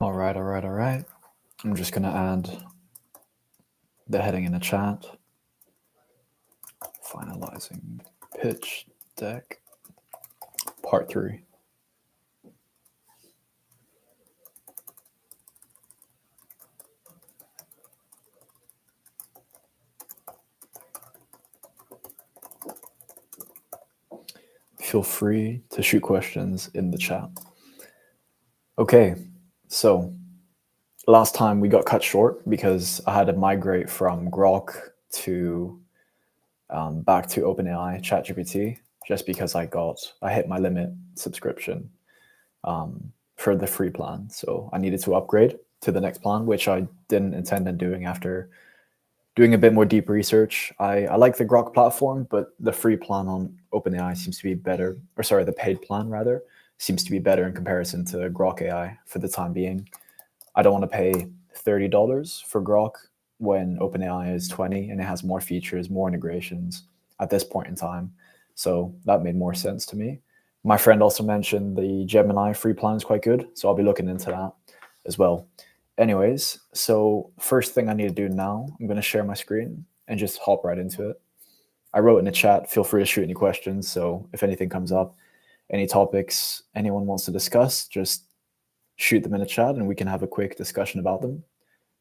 All right. I'm just going to add the heading in the chat. Finalizing pitch deck, part 3. Feel free to shoot questions in the chat. Okay, so last time we got cut short because I had to migrate from Grok to back to OpenAI ChatGPT just because I hit my limit subscription for the free plan. So I needed to upgrade to the next plan, which I didn't intend on doing after doing a bit more deep research. I like the Grok platform, but the free plan on OpenAI seems to be better, or sorry, the paid plan rather, seems to be better in comparison to Grok AI for the time being. I don't want to pay $30 for Grok when OpenAI is 20 and it has more features, more integrations at this point in time. So that made more sense to me. My friend also mentioned the Gemini free plan is quite good, so I'll be looking into that as well. Anyways, so first thing I need to do now, I'm going to share my screen and just hop right into it. I wrote in the chat, feel free to shoot any questions. So if anything comes up, any topics anyone wants to discuss, just shoot them in the chat and we can have a quick discussion about them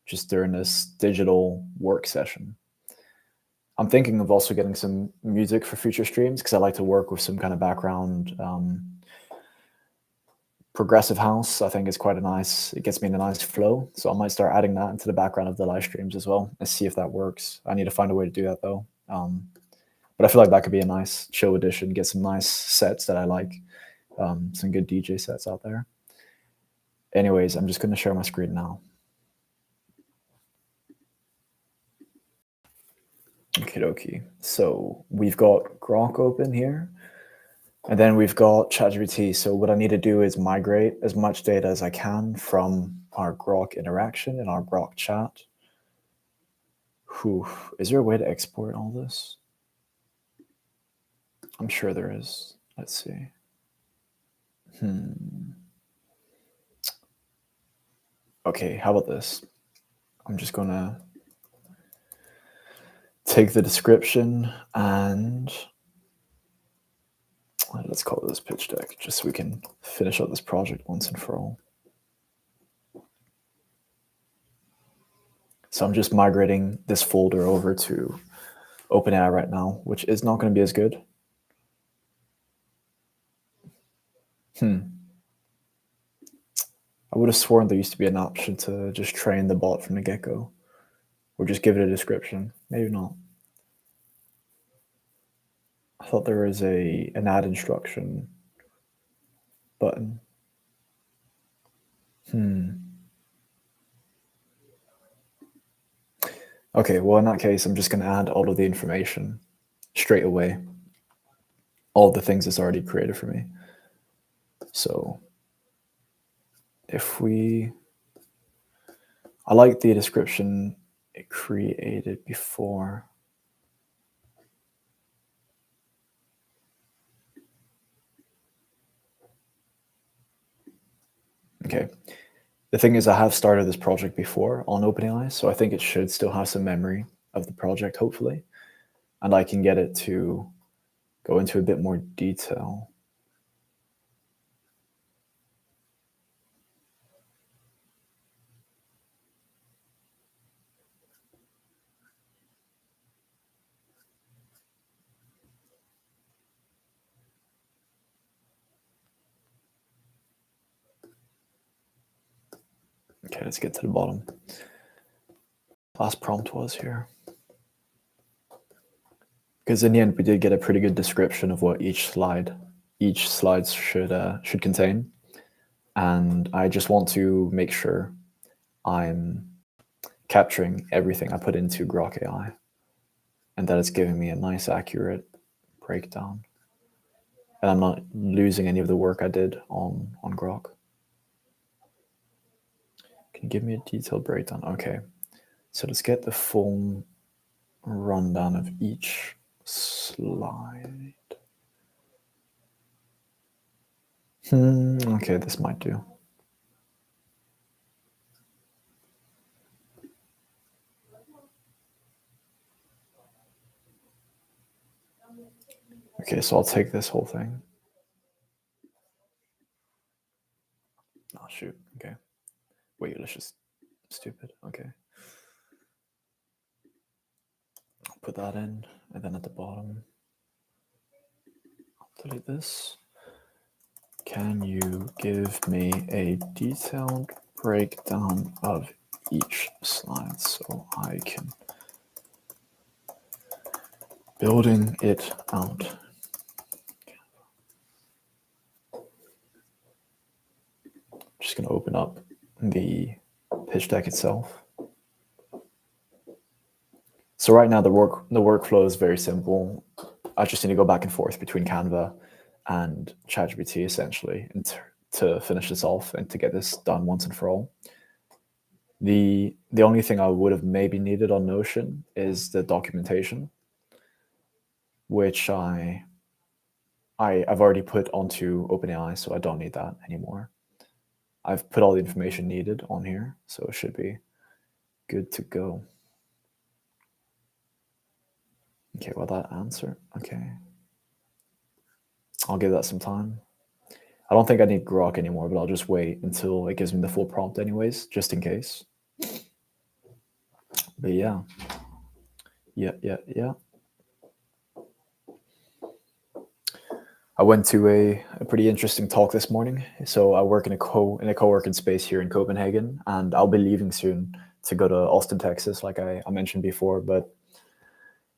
just during this digital work session. I'm thinking of also getting some music for future streams because I like to work with some kind of background. Progressive house, I think, is quite it gets me in a nice flow. So I might start adding that into the background of the live streams as well and see if that works. I need to find a way to do that though. But I feel like that could be a nice chill edition, get some nice sets that I like, some good DJ sets out there. Anyways, I'm just going to share my screen now. Okie dokie. So we've got Grok open here. And then we've got ChatGPT. So what I need to do is migrate as much data as I can from our Grok interaction and our Grok chat. Whew. Is there a way to export all this? I'm sure there is. Let's see. Okay, how about this? I'm just going to take the description and let's call this pitch deck just so we can finish up this project once and for all. So I'm just migrating this folder over to OpenAI right now, which is not going to be as good. I would have sworn there used to be an option to just train the bot from the get-go or just give it a description. Maybe not. I thought there was an add instruction button. Okay, well, in that case, I'm just going to add all of the information straight away. All the things it's already created for me. So if I like the description it created before. Okay. The thing is, I have started this project before on OpenAI, so I think it should still have some memory of the project, hopefully. And I can get it to go into a bit more detail. Okay, let's get to the bottom. Last prompt was here. Because in the end, we did get a pretty good description of what each slide should contain. And I just want to make sure I'm capturing everything I put into Grok AI and that it's giving me a nice, accurate breakdown. And I'm not losing any of the work I did on Grok. Can you give me a detailed breakdown? Okay, so let's get the full rundown of each slide. Okay, this might do. Okay, so I'll take this whole thing. Oh shoot. Okay. Wait, let's just stupid. Okay. I'll put that in, and then at the bottom, I'll delete this. Can you give me a detailed breakdown of each slide so I can building it out? Just going to open up the pitch deck itself. So right now the workflow is very simple. I just need to go back and forth between Canva and ChatGPT essentially, and to finish this off and to get this done once and for all. The only thing I would have maybe needed on Notion is the documentation, which I've already put onto OpenAI, so I don't need that anymore. I've put all the information needed on here, so it should be good to go. Okay, well, that answer, okay. I'll give that some time. I don't think I need Grok anymore, but I'll just wait until it gives me the full prompt anyways, just in case. But yeah. I went to a pretty interesting talk this morning. So I work in a co-working space here in Copenhagen, and I'll be leaving soon to go to Austin, Texas, like I mentioned before. But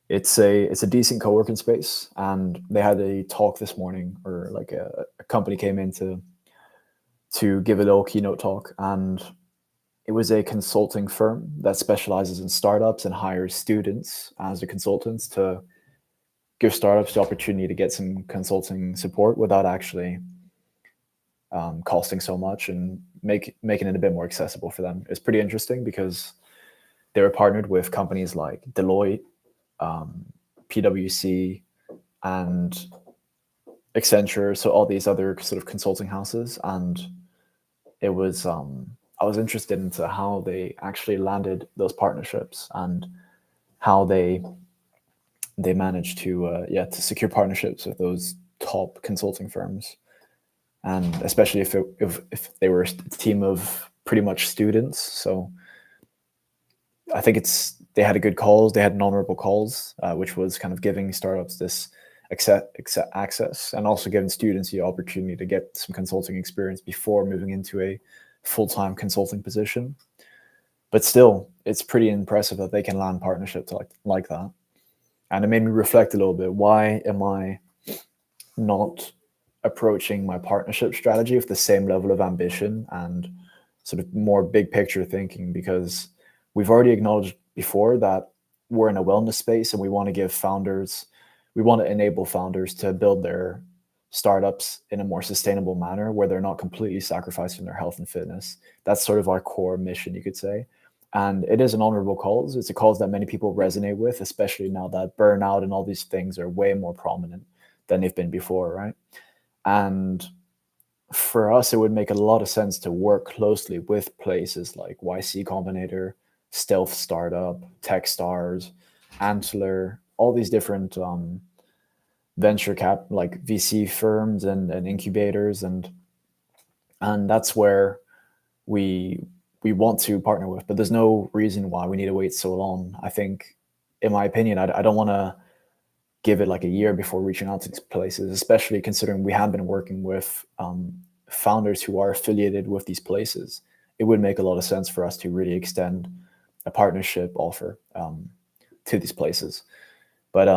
it's a decent co-working space, and they had a talk this morning, or like a company came in to give a little keynote talk, and it was a consulting firm that specializes in startups and hires students as the consultants to give startups the opportunity to get some consulting support without actually costing so much, and making it a bit more accessible for them. It's pretty interesting because they were partnered with companies like Deloitte, PwC, and Accenture, so all these other sort of consulting houses. And it was I was interested into how they actually landed those partnerships and how they managed to to secure partnerships with those top consulting firms, and especially if they were a team of pretty much students. So I think they had a good calls, they had honorable calls, which was kind of giving startups this access, and also giving students the opportunity to get some consulting experience before moving into a full-time consulting position. But still, it's pretty impressive that they can land partnerships like that. And it made me reflect a little bit. Why am I not approaching my partnership strategy with the same level of ambition and sort of more big picture thinking? Because we've already acknowledged before that we're in a wellness space, and we want to enable founders to build their startups in a more sustainable manner where they're not completely sacrificing their health and fitness. That's sort of our core mission, you could say. And it is an honorable cause. It's a cause that many people resonate with, especially now that burnout and all these things are way more prominent than they've been before, right? And for us, it would make a lot of sense to work closely with places like YC Combinator, Stealth Startup, Techstars, Antler, all these different venture cap, like VC firms and incubators, and that's where we want to partner with. But there's no reason why we need to wait so long. I think, in my opinion, I don't want to give it like a year before reaching out to these places, especially considering we have been working with founders who are affiliated with these places. It would make a lot of sense for us to really extend a partnership offer to these places. But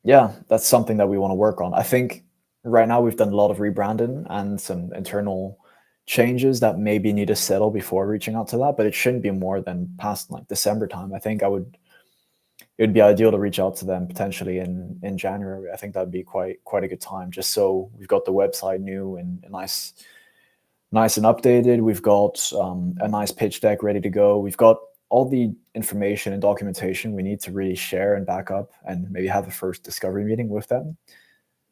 yeah, that's something that we want to work on. I think right now we've done a lot of rebranding and some internal changes that maybe need to settle before reaching out to that, but it shouldn't be more than past like December time. I think it would be ideal to reach out to them potentially in January. I think that'd be quite a good time, just so we've got the website new and nice and updated. We've got a nice pitch deck ready to go. We've got all the information and documentation we need to really share and back up and maybe have a first discovery meeting with them.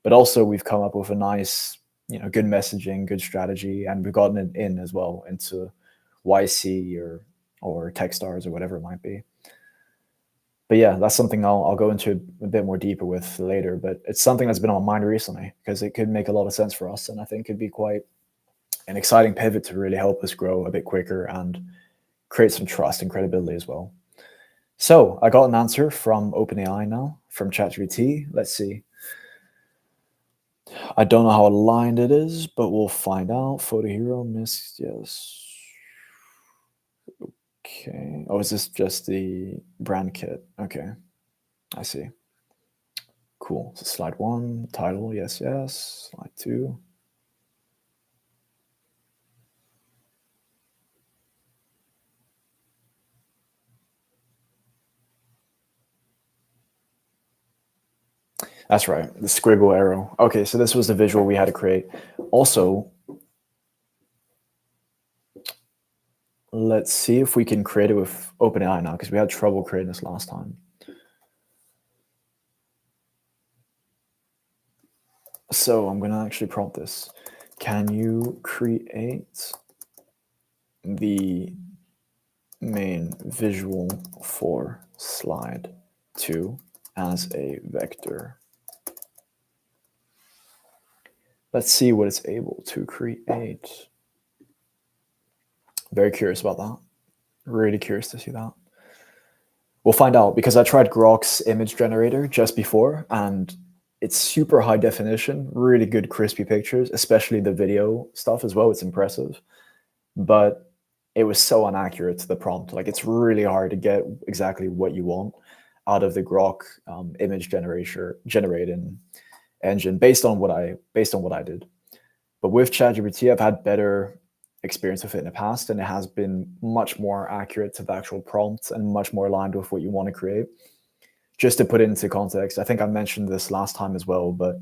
But also we've come up with a nice, good messaging, good strategy, and we've gotten it in as well into YC or Techstars or whatever it might be. But yeah, that's something I'll go into a bit more deeper with later. But it's something that's been on my mind recently because it could make a lot of sense for us, and I think it'd be quite an exciting pivot to really help us grow a bit quicker and create some trust and credibility as well. So I got an answer from OpenAI now, from ChatGPT. Let's see. I don't know how aligned it is, but we'll find out. Photo hero missed, yes. Okay. Oh, is this just the brand kit? Okay, I see. Cool. So slide one, title, yes, yes. Slide two. That's right, the squiggle arrow. Okay, so this was the visual we had to create. Also, let's see if we can create it with OpenAI now, because we had trouble creating this last time. So I'm gonna actually prompt this. Can you create the main visual for slide 2 as a vector? Let's see what it's able to create. Very curious about that. Really curious to see that. We'll find out because I tried Grok's image generator just before, and it's super high definition, really good crispy pictures, especially the video stuff as well. It's impressive, but it was so inaccurate to the prompt. Like it's really hard to get exactly what you want out of the Grok image generating engine based on what I did. But with ChatGPT, I've had better experience with it in the past, and it has been much more accurate to the actual prompts and much more aligned with what you want to create. Just to put it into context, I think I mentioned this last time as well, but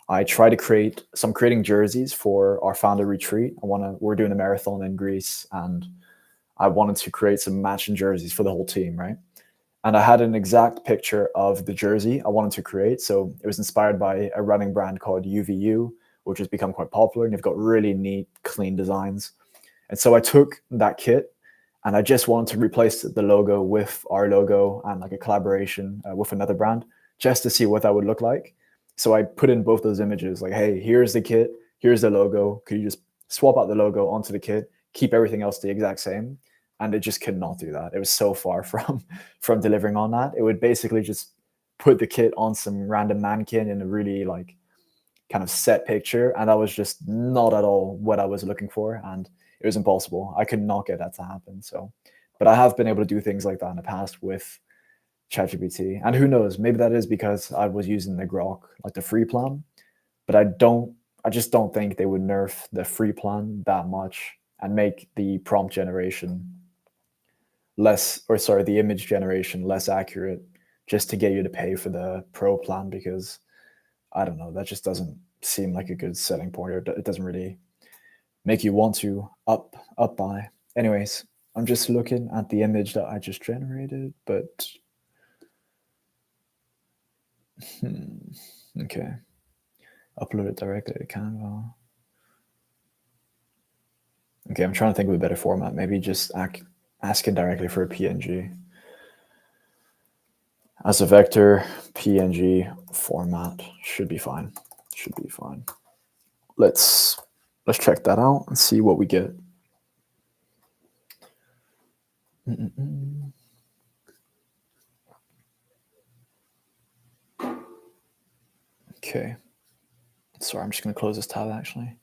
I try to create some creating jerseys for our founder retreat. We're doing a marathon in Greece, and I wanted to create some matching jerseys for the whole team, right? And I had an exact picture of the jersey I wanted to create. So it was inspired by a running brand called UVU, which has become quite popular, and they've got really neat, clean designs. And so I took that kit and I just wanted to replace the logo with our logo and like a collaboration with another brand just to see what that would look like. So I put in both those images like, hey, here's the kit, here's the logo. Could you just swap out the logo onto the kit, keep everything else the exact same? And it just could not do that. It was so far from delivering on that. It would basically just put the kit on some random mannequin in a really like kind of set picture, and that was just not at all what I was looking for, and it was impossible. I could not get that to happen. So, but I have been able to do things like that in the past with ChatGPT, and who knows, maybe that is because I was using the Grok, like the free plan, but I just don't think they would nerf the free plan that much and make the prompt generation less, or sorry, the image generation less accurate just to get you to pay for the pro plan, because I don't know, that just doesn't seem like a good selling point, or it doesn't really make you want to up buy. Anyways, I'm just looking at the image that I just generated, but okay, upload it directly to Canva. Okay, I'm trying to think of a better format. Maybe just asking directly for a PNG as a vector. PNG format should be fine. Should be fine. Let's check that out and see what we get. Okay. Sorry, I'm just going to close this tab actually.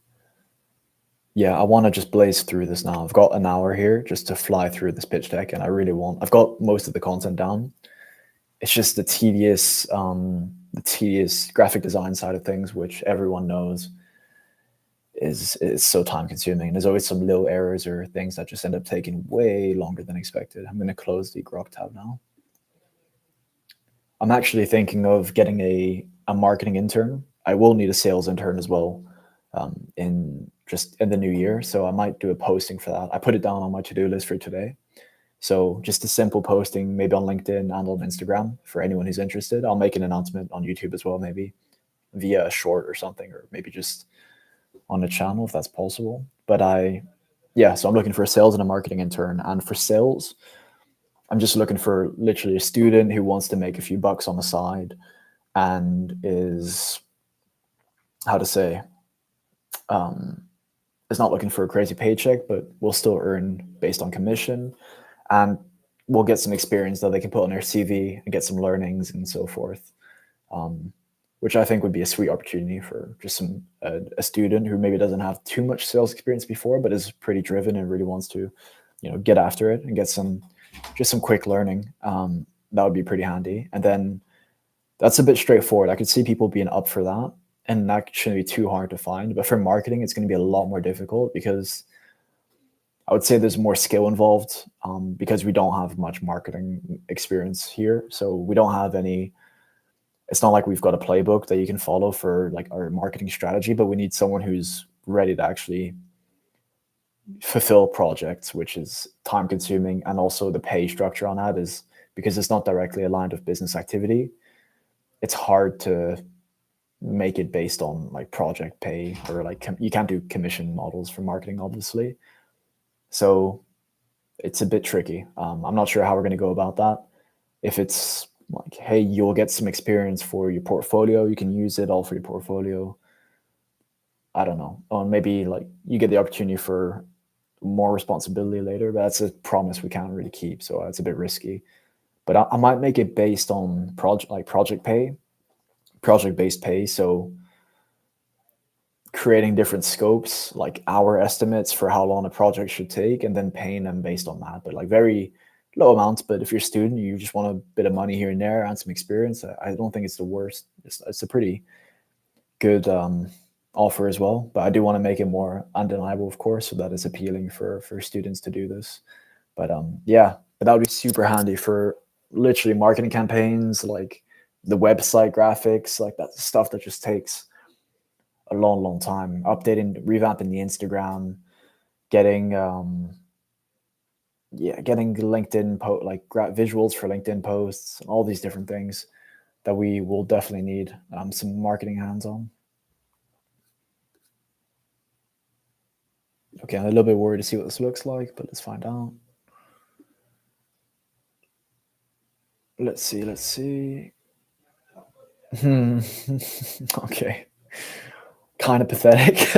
Yeah, I want to just blaze through this now. I've got an hour here just to fly through this pitch deck, and I've got most of the content down. It's just the tedious graphic design side of things, which everyone knows is so time consuming. There's always some little errors or things that just end up taking way longer than expected. I'm going to close the Grok tab now. I'm actually thinking of getting a marketing intern. I will need a sales intern as well in the new year. So I might do a posting for that. I put it down on my to-do list for today. So just a simple posting, maybe on LinkedIn and on Instagram for anyone who's interested. I'll make an announcement on YouTube as well, maybe via a short or something, or maybe just on the channel if that's possible. But so I'm looking for a sales and a marketing intern. And for sales, I'm just looking for literally a student who wants to make a few bucks on the side and is, how to say, is not looking for a crazy paycheck, but will still earn based on commission, and will get some experience that they can put on their CV and get some learnings and so forth. Which I think would be a sweet opportunity for just a student who maybe doesn't have too much sales experience before, but is pretty driven and really wants to, get after it and get some quick learning. That would be pretty handy. And then that's a bit straightforward. I could see people being up for that, and that shouldn't be too hard to find. But for marketing, it's going to be a lot more difficult because I would say there's more skill involved, because we don't have much marketing experience here. So we don't have any. It's not like we've got a playbook that you can follow for like our marketing strategy, but we need someone who's ready to actually fulfill projects, which is time consuming, and also the pay structure on that is, because it's not directly aligned with business activity, it's hard to make it based on like project pay, or like you can't do commission models for marketing, obviously. So it's a bit tricky. I'm not sure how we're going to go about that. If it's like, hey, you'll get some experience for your portfolio, you can use it all for your portfolio. I don't know. Or maybe like you get the opportunity for more responsibility later, but that's a promise we can't really keep. So it's a bit risky. But I might make it based on project pay, project based pay. So creating different scopes, like hour estimates for how long a project should take, and then paying them based on that. But like very low amounts. But if you're a student, you just want a bit of money here and there and some experience, I don't think it's the worst. It's a pretty good offer as well. But I do want to make it more undeniable, of course, so that it's appealing for students to do this. But yeah, but that would be super handy for literally marketing campaigns, like the website graphics, like that stuff that just takes a long, long time. Updating, revamping the Instagram, getting getting LinkedIn visuals for LinkedIn posts, all these different things that we will definitely need some marketing hands on. Okay, I'm a little bit worried to see what this looks like, but let's find out. Let's see, let's see. Okay. Kind of pathetic.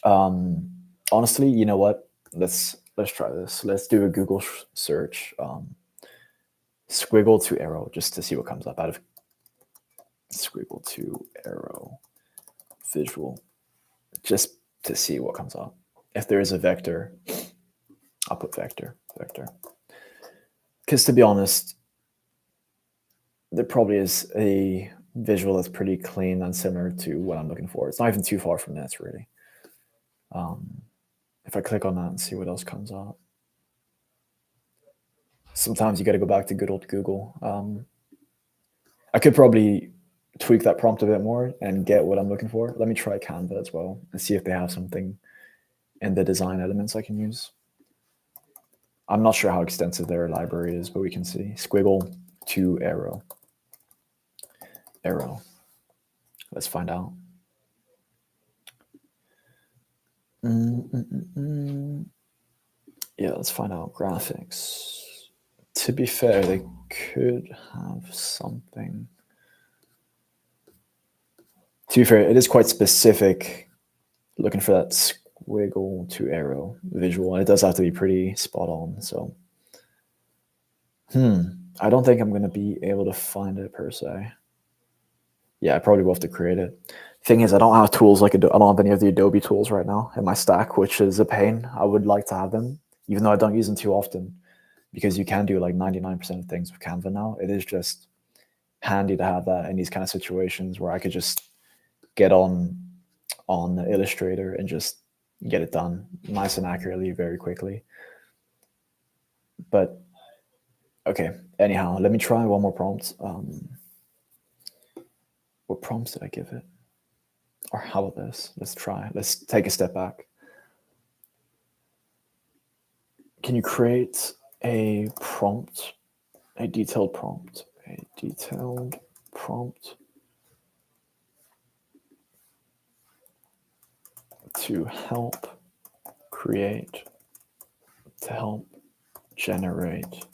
Honestly, you know what? Let's try this. Let's do a Google search. Squiggle to arrow, just to see what comes up out of squiggle to arrow visual, just to see what comes up. If there is a vector, I'll put vector. Because to be honest, there probably is a visual that's pretty clean and similar to what I'm looking for. It's not even too far from this, really. If I click on that and see what else comes up. Sometimes you got to go back to good old Google. I could probably tweak that prompt a bit more and get what I'm looking for. Let me try Canva as well and see if they have something in the design elements I can use. I'm not sure how extensive their library is, but we can see. Squiggle to arrow. Arrow. Let's find out. Yeah, let's find out graphics. To be fair, they could have something. To be fair, it is quite specific, looking for that squiggle to arrow visual, and it does have to be pretty spot on. So, I don't think I'm going to be able to find it per se. Yeah, I probably will have to create it. Thing is, I don't have tools like I don't have any of the Adobe tools right now in my stack, which is a pain. I would like to have them, even though I don't use them too often, because you can do like 99% of things with Canva now. It is just handy to have that in these kind of situations where I could just get on Illustrator and just get it done nice and accurately very quickly. But okay, anyhow, let me try one more prompt. What prompts did I give it? Or how about this? Let's take a step back. Can you create a prompt, a detailed prompt to help generate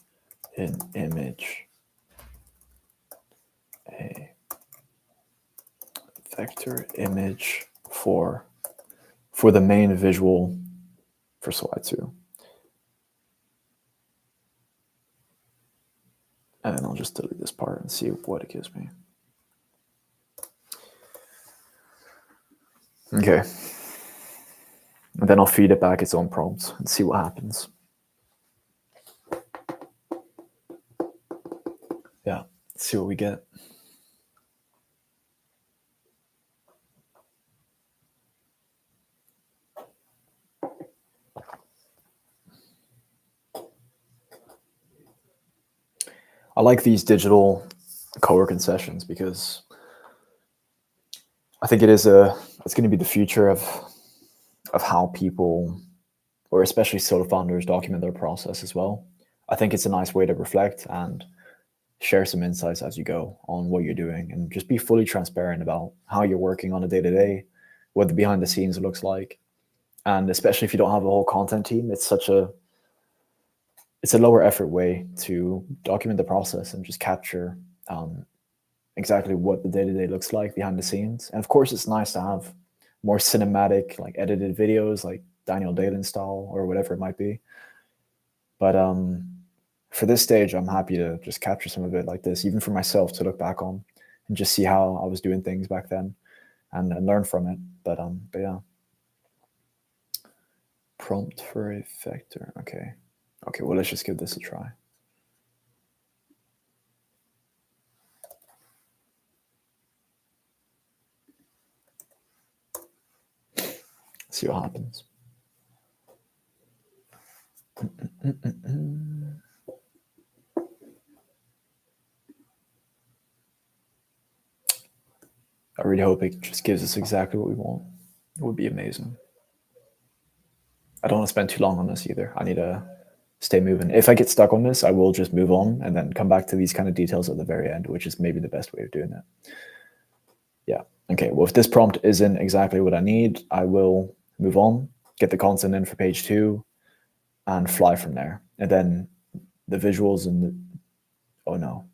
an image, a vector image for the main visual for slide 2. And then I'll just delete this part and see what it gives me. Okay. And then I'll feed it back its own prompts and see what happens. Yeah, let's see what we get. I like these digital co-working sessions because I think it's going to be the future of how people, or especially solo founders, document their process as well. I think it's a nice way to reflect and share some insights as you go on what you're doing, and just be fully transparent about how you're working on a day-to-day, what the behind the scenes looks like. And especially if you don't have a whole content team, it's a lower effort way to document the process and just capture exactly what the day-to-day looks like behind the scenes. And of course, it's nice to have more cinematic, like edited videos, like Daniel Dalen style or whatever it might be. But for this stage, I'm happy to just capture some of it like this, even for myself to look back on and just see how I was doing things back then and learn from it. But yeah. Prompt for a vector. Okay. Okay, well, let's just give this a try. See what happens. I really hope it just gives us exactly what we want. It would be amazing. I don't want to spend too long on this either. I need to stay moving. If I get stuck on this, I will just move on and then come back to these kind of details at the very end, which is maybe the best way of doing it. Yeah. Okay, well, if this prompt isn't exactly what I need, I will move on, get the content in for page 2, and fly from there. And then the visuals and the, oh no,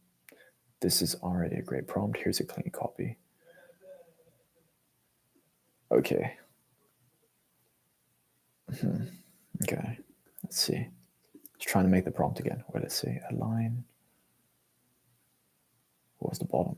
this is already a great prompt. Here's a clean copy. Okay. Okay, let's see. Just trying to make the prompt again. Well, let's see, align. What was the bottom?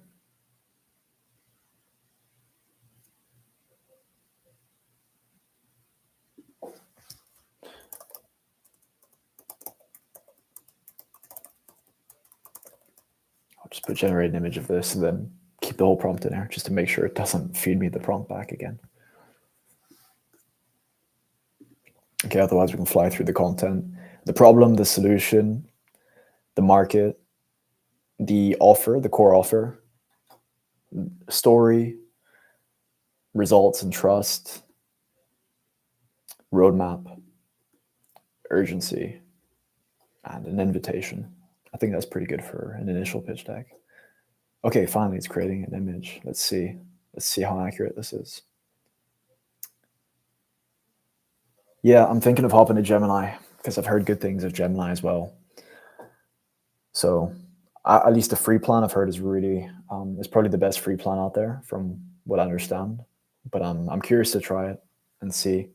I'll just generate an image of this and then keep the whole prompt in there just to make sure it doesn't feed me the prompt back again. Okay, otherwise we can fly through the content. The problem, the solution, the market, the offer, the core offer, story, results and trust, roadmap, urgency, and an invitation. I think that's pretty good for an initial pitch deck. Okay, finally it's creating an image. Let's see. Let's see how accurate this is. Yeah, I'm thinking of hopping to Gemini because I've heard good things of Gemini as well. So at least the free plan I've heard is really, it's probably the best free plan out there from what I understand. But I'm curious to try it and see.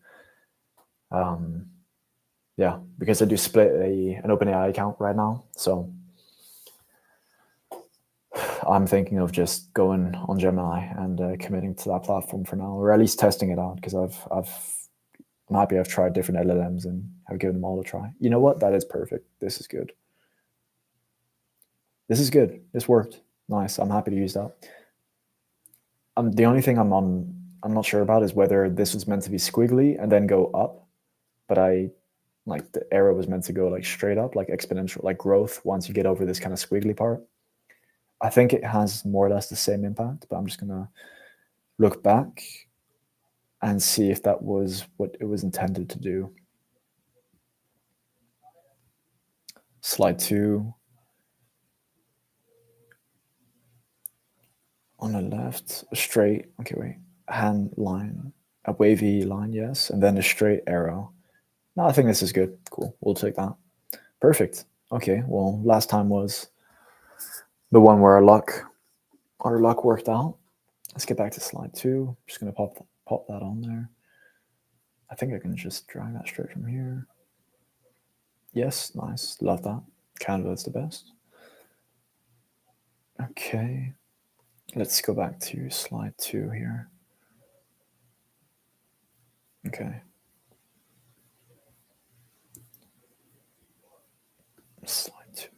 Yeah, because I do split an OpenAI account right now. So I'm thinking of just going on Gemini and committing to that platform for now, or at least testing it out, because I'm happy I've tried different LLMs and have given them all a try. You know what? That is perfect. This is good. This is good. This worked. Nice. I'm happy to use that. The only thing I'm not sure about is whether this was meant to be squiggly and then go up, but like the arrow was meant to go like straight up, like exponential, like growth once you get over this kind of squiggly part. I think it has more or less the same impact, but I'm just gonna look back and see if that was what it was intended to do. Slide 2. On the left, a straight, okay, wait, hand line, a wavy line, yes, and then a straight arrow. No, I think this is good. Cool, we'll take that. Perfect. Okay, well, last time was the one where our luck worked out. Let's get back to slide 2. I'm just gonna pop that on there. I think I can just drag that straight from here. Yes, nice, love that. Canva is the best. Okay, let's go back to slide 2 here. Okay. Slide 2.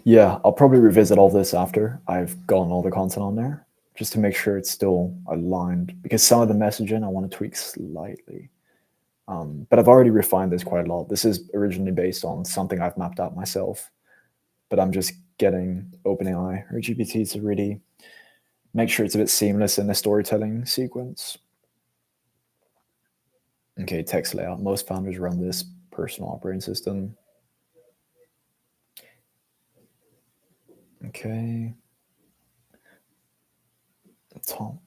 Yeah, I'll probably revisit all this after I've gotten all the content on there, just to make sure it's still aligned, because some of the messaging I want to tweak slightly. But I've already refined this quite a lot. This is originally based on something I've mapped out myself, but I'm just getting OpenAI or GPT to really make sure it's a bit seamless in the storytelling sequence. Okay, text layout. Most founders run this personal operating system. Okay. Top.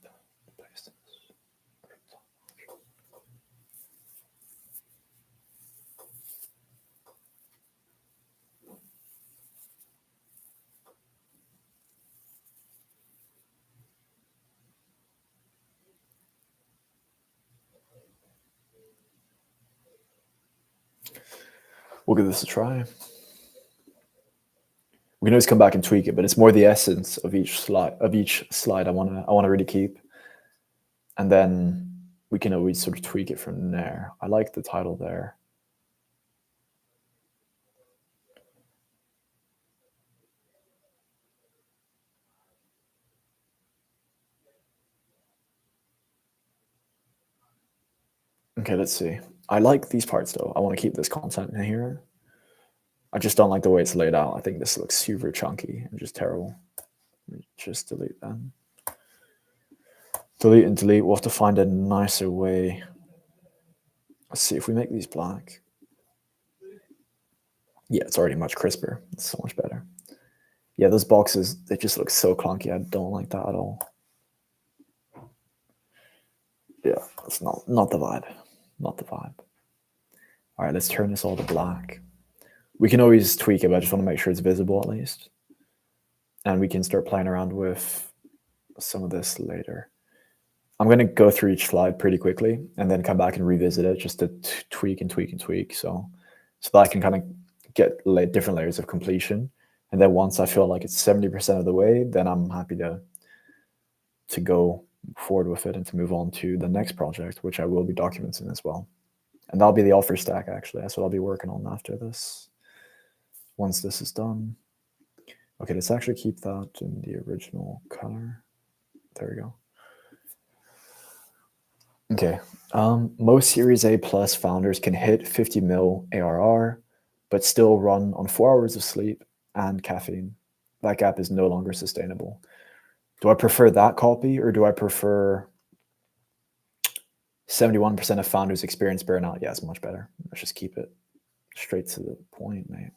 We'll give this a try. We can always come back and tweak it, but it's more the essence of each slide. I wanna really keep, and then we can always sort of tweak it from there. I like the title there. Okay, let's see. I like these parts though. I want to keep this content in here. I just don't like the way it's laid out. I think this looks super chunky and just terrible. Just delete them. Delete and delete. We'll have to find a nicer way. Let's see if we make these black. Yeah, it's already much crisper. It's so much better. Yeah, those boxes, they just look so clunky. I don't like that at all. Yeah, it's not the vibe. Not the vibe. All right, let's turn this all to black. We can always tweak it, but I just want to make sure it's visible at least. And we can start playing around with some of this later. I'm going to go through each slide pretty quickly and then come back and revisit it just to tweak and tweak and tweak. So that I can kind of get different layers of completion. And then once I feel like it's 70% of the way, then I'm happy to go forward with it and to move on to the next project, which I will be documenting as well. And that'll be the offer stack, actually. That's what I'll be working on after this, once this is done. Okay, let's actually keep that in the original color. There we go. Okay, most Series A plus founders can hit 50 mil ARR, but still run on 4 hours of sleep and caffeine. That gap is no longer sustainable. Do I prefer that copy, or do I prefer 71% of founders experience burnout? Yeah, it's much better. Let's just keep it straight to the point, mate.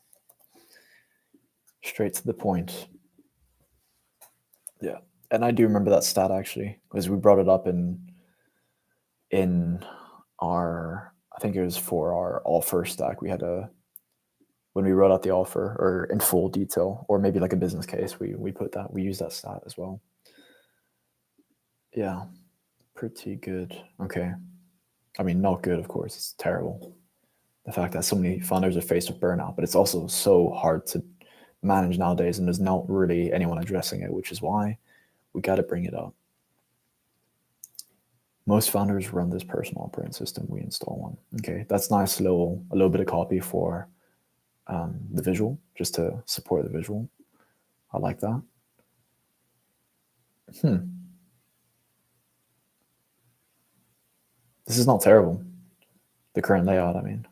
Straight to the point. Yeah, and I do remember that stat actually, because we brought it up in our, I think it was for our offer stack. We had when we wrote out the offer, or in full detail, or maybe like a business case, we used that stat as well. Yeah, pretty good. Okay. I mean, not good, of course. It's terrible. The fact that so many founders are faced with burnout, but it's also so hard to manage nowadays, and there's not really anyone addressing it, which is why we got to bring it up. Most founders run this personal operating system. We install one. Okay, that's nice. A little bit of copy for the visual, just to support the visual. I like that. This is not terrible. The current layout, I mean.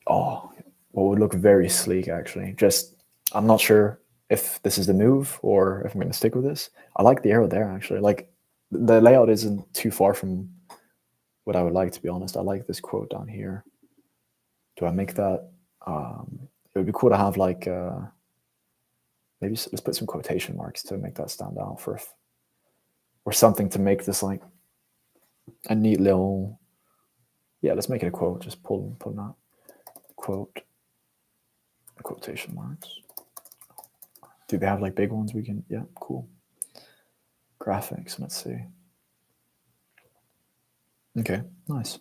Oh, what would look very sleek, actually. Just, I'm not sure if this is the move or if I'm going to stick with this. I like the arrow there, actually. Like, the layout isn't too far from what I would like, to be honest. I like this quote down here. Do I make that? It would be cool to have like, maybe let's put some quotation marks to make that stand out for or something to make this like a neat little, yeah, let's make it a quote. Just pull that quote, quotation marks. Do they have like big ones we can, yeah, cool. Graphics, let's see. Okay, nice.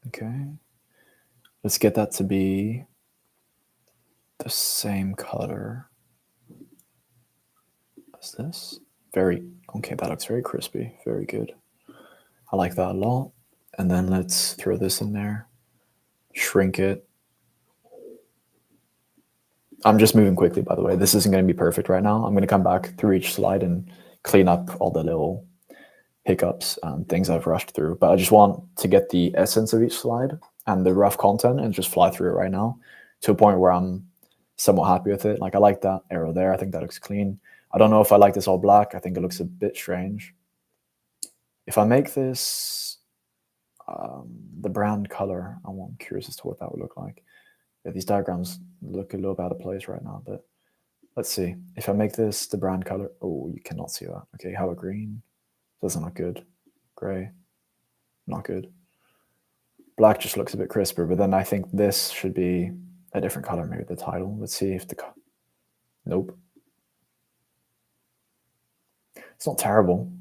Okay. Let's get that to be the same color as this. Very, okay, that looks very crispy. Very good. I like that a lot. And then let's throw this in there, shrink it. I'm just moving quickly, by the way. This isn't going to be perfect right now. I'm going to come back through each slide and clean up all the little hiccups and things I've rushed through. But I just want to get the essence of each slide and the rough content and just fly through it right now to a point where I'm somewhat happy with it. Like I like that arrow there. I think that looks clean. I don't know if I like this all black. I think it looks a bit strange. If I make this the brand color, I'm curious as to what that would look like. Yeah, these diagrams look a little out of place right now, but let's see. If I make this the brand color, oh, you cannot see that. Okay, how a green? Doesn't look good. Gray, not good. Black just looks a bit crisper, but then I think this should be a different color, maybe the title. Let's see if the, nope. It's not terrible.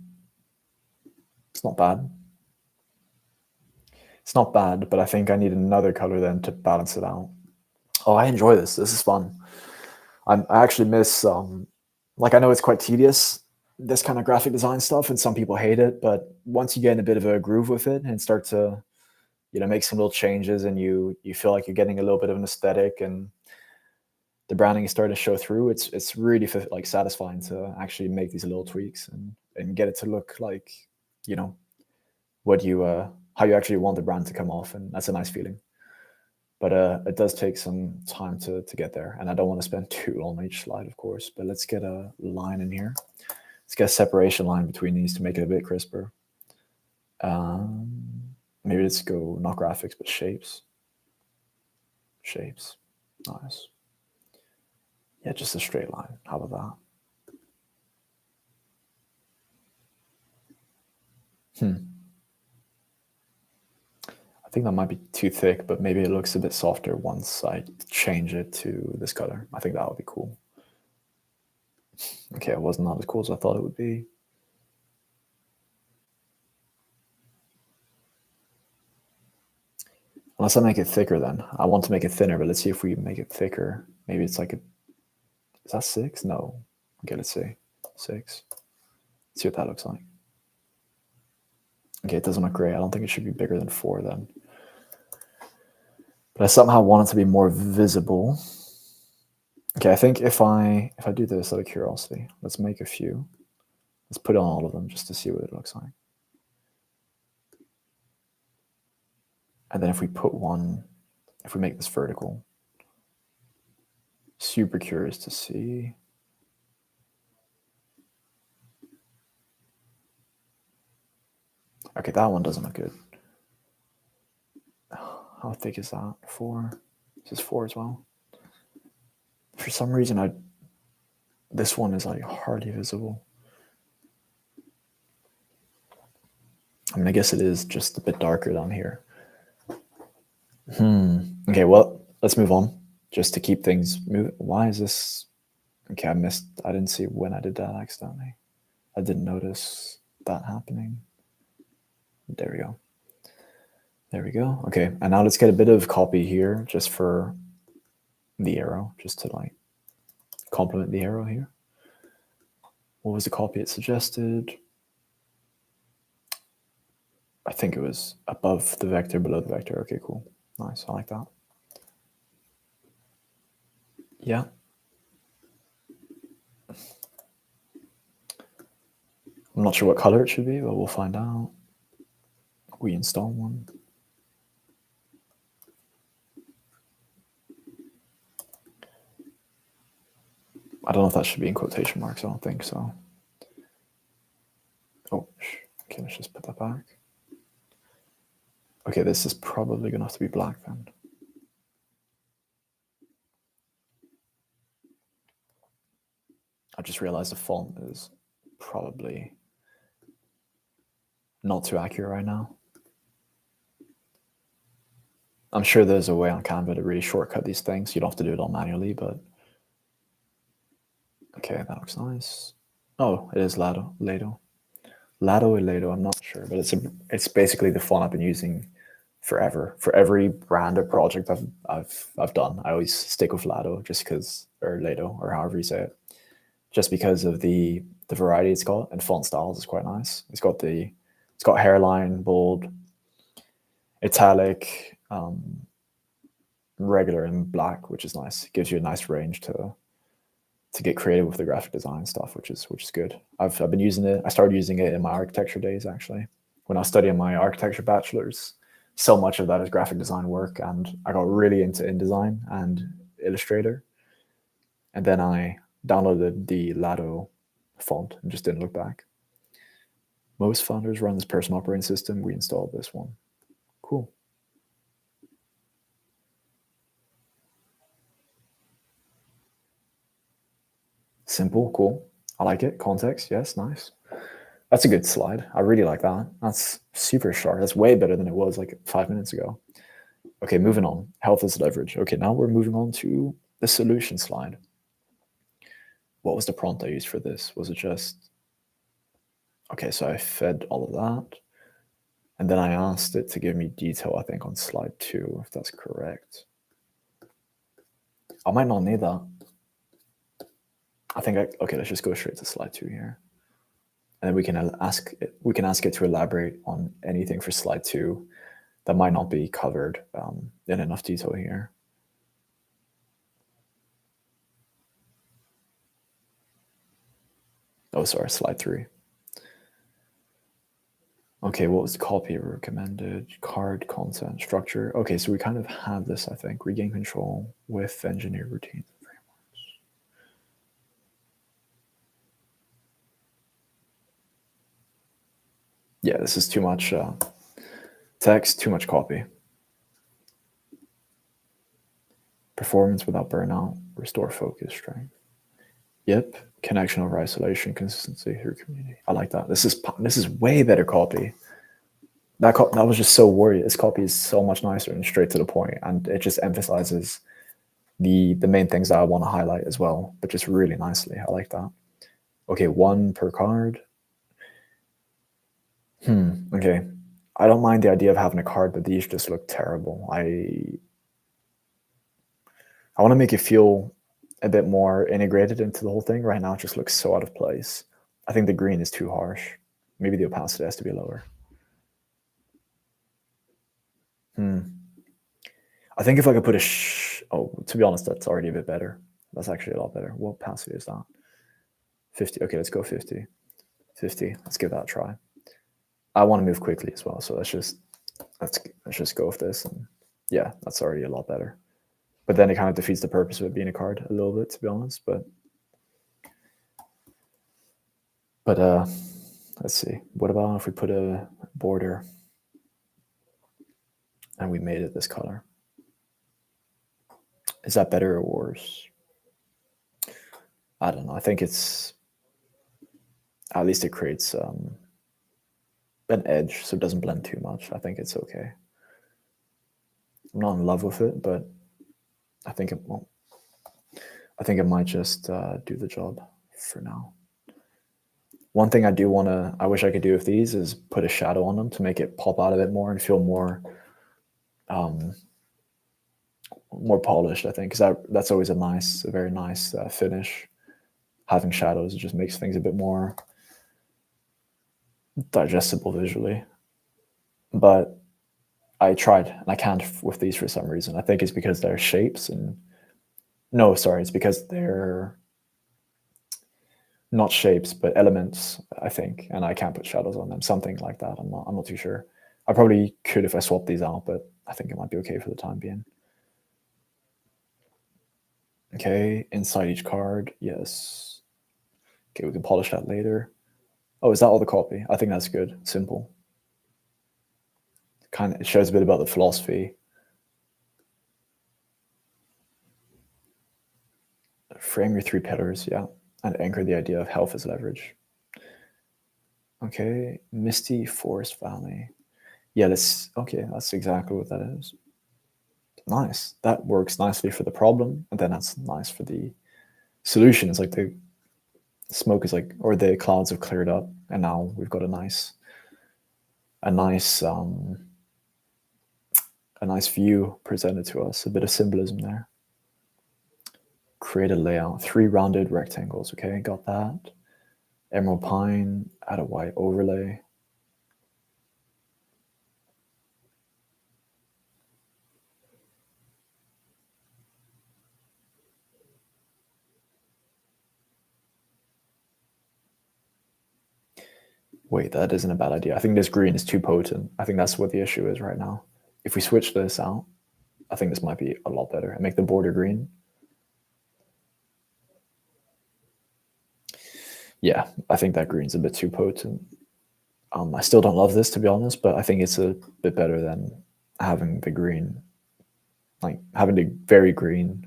It's not bad. It's not bad, but I think I need another color then to balance it out. Oh, I enjoy this. This is fun. I actually miss, like I know it's quite tedious, this kind of graphic design stuff, and some people hate it, but once you get in a bit of a groove with it and start to, you know, make some little changes and you feel like you're getting a little bit of an aesthetic and the branding is starting to show through, it's really like satisfying to actually make these little tweaks and get it to look like, you know, what you how you actually want the brand to come off, and that's a nice feeling. But it does take some time to get there, and I don't want to spend too long on each slide, of course. But let's get a line in here. Let's get a separation line between these to make it a bit crisper. Maybe let's go not graphics, but shapes. Shapes, nice. Yeah, just a straight line. How about that? I think that might be too thick, but maybe it looks a bit softer once I change it to this color. I think that would be cool. Okay, it wasn't as cool as I thought it would be. Unless I make it thicker then. I want to make it thinner, but let's see if we make it thicker. Maybe it's like a, is that 6? No. Okay, let's see. 6. Let's see what that looks like. Okay, it doesn't look great. I don't think it should be bigger than 4 then. But I somehow want it to be more visible. Okay, I think if I do this out of curiosity, let's make a few. Let's put on all of them just to see what it looks like. And then if we put one, if we make this vertical, super curious to see. Okay, that one doesn't look good. How thick is that? 4? This is 4 as well. For some reason, this one is like hardly visible. I mean, I guess it is just a bit darker down here. Okay, well, let's move on just to keep things moving. Why is this? Okay, I didn't see when I did that accidentally. I didn't notice that happening. There we go. There we go. Okay, and now let's get a bit of copy here just for the arrow, just to like complement the arrow here. What was the copy it suggested? I think it was above the vector, below the vector. Okay, cool. Nice, I like that. Yeah. I'm not sure what color it should be, but we'll find out. We install one. I don't know if that should be in quotation marks. I don't think so. Oh, okay, let's just put that back. Okay, this is probably going to have to be black then. I just realized the font is probably not too accurate right now. I'm sure there's a way on Canva to really shortcut these things. You don't have to do it all manually, but okay, that looks nice. Oh, it is Lado, Lado, Lado or Lado. I'm not sure, but it's basically the font I've been using forever. For every brand or project I've done, I always stick with Lado just because, or Lado, or however you say it, just because of the variety it's got, and font styles is quite nice. It's got hairline, bold, italic, regular, and black, which is nice. It gives you a nice range to get creative with the graphic design stuff, which is good. I've been using it. I started using it in my architecture days, actually, when I was studying my architecture bachelor's. So much of that is graphic design work, and I got really into InDesign and Illustrator, and then I downloaded the Lado font and just didn't look back. Most founders run this personal operating system. We installed this one. Cool. Simple, cool. I like it. Context, yes, nice. That's a good slide. I really like that. That's super sharp. That's way better than it was like 5 minutes ago. Okay, moving on. Health is leverage. Okay, now we're moving on to the solution slide. What was the prompt I used for this? Was it just... Okay, so I fed all of that. And then I asked it to give me detail, I think, on slide 2, if that's correct. I might not need that. I think okay, let's just go straight to slide 2 here. And then we can ask it to elaborate on anything for slide 2 that might not be covered in enough detail here. Oh, sorry, slide 3. Okay, what was the copy recommended? Card content structure. Okay, so we kind of have this, I think. Regain control with engineer routines and frameworks. Yeah, this is too much text, too much copy. Performance without burnout, restore focus, strength. Yep, connection over isolation, consistency through community. I like that. This is way better copy. That was just so worried. This copy is so much nicer and straight to the point, and it just emphasizes the main things that I want to highlight as well, but just really nicely. I like that. Okay, 1 per card. Okay. I don't mind the idea of having a card, but these just look terrible. I want to make it feel a bit more integrated into the whole thing. Right now, it just looks so out of place. I think the green is too harsh. Maybe the opacity has to be lower. I think if I could put to be honest, that's already a bit better. That's actually a lot better. What opacity is that? 50. Okay, let's go 50. 50. Let's give that a try. I want to move quickly as well, so let's just go with this. And yeah, that's already a lot better. But then it kind of defeats the purpose of it being a card a little bit, to be honest. But let's see. What about if we put a border and we made it this color? Is that better or worse? I don't know. I think it's, at least it creates an edge, so it doesn't blend too much. I think it's okay. I'm not in love with it, but I think it won't. I think it might just do the job for now. One thing I wish I could do with these is put a shadow on them to make it pop out a bit more and feel more polished, I think, because that's always a very nice finish. Having shadows, it just makes things a bit more digestible visually. But I tried, and I can't with these for some reason. I think it's because they're shapes, and no, sorry, it's because they're not shapes, but elements, I think, and I can't put shadows on them, something like that. I'm not too sure. I probably could if I swapped these out, but I think it might be okay for the time being. Okay, inside each card, yes. Okay, we can polish that later. Oh, is that all the copy? I think that's good. Simple. It shows a bit about the philosophy. Frame your 3 pillars, yeah, and anchor the idea of health as leverage. Okay, Misty Forest Valley. Yeah, okay, that's exactly what that is. Nice. That works nicely for the problem, and then that's nice for the solution. It's like the smoke is like, or the clouds have cleared up, and now we've got a nice a nice view presented to us. A bit of symbolism there. Create a layout. 3 rounded rectangles. Okay, got that. Emerald pine. Add a white overlay. Wait, that isn't a bad idea. I think this green is too potent. I think that's what the issue is right now. If we switch this out, I think this might be a lot better and make the border green. Yeah, I think that green's a bit too potent. I still don't love this, to be honest, but I think it's a bit better than having the green, like having the very green.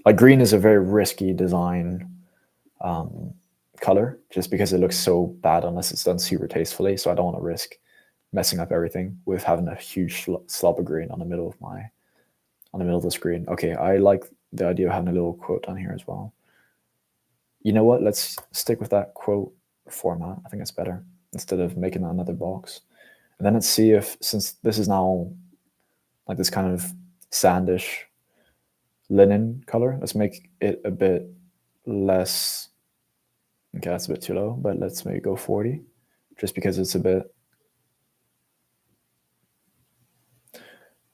Like green is a very risky design color, just because it looks so bad unless it's done super tastefully. So I don't want to risk messing up everything with having a huge slob of green on the middle of the screen. Okay, I like the idea of having a little quote on here as well. You know what? Let's stick with that quote format. I think it's better instead of making that another box. And then let's see if, since this is now like this kind of sandish linen color, let's make it a bit less. Okay, that's a bit too low, but let's maybe go 40, just because it's a bit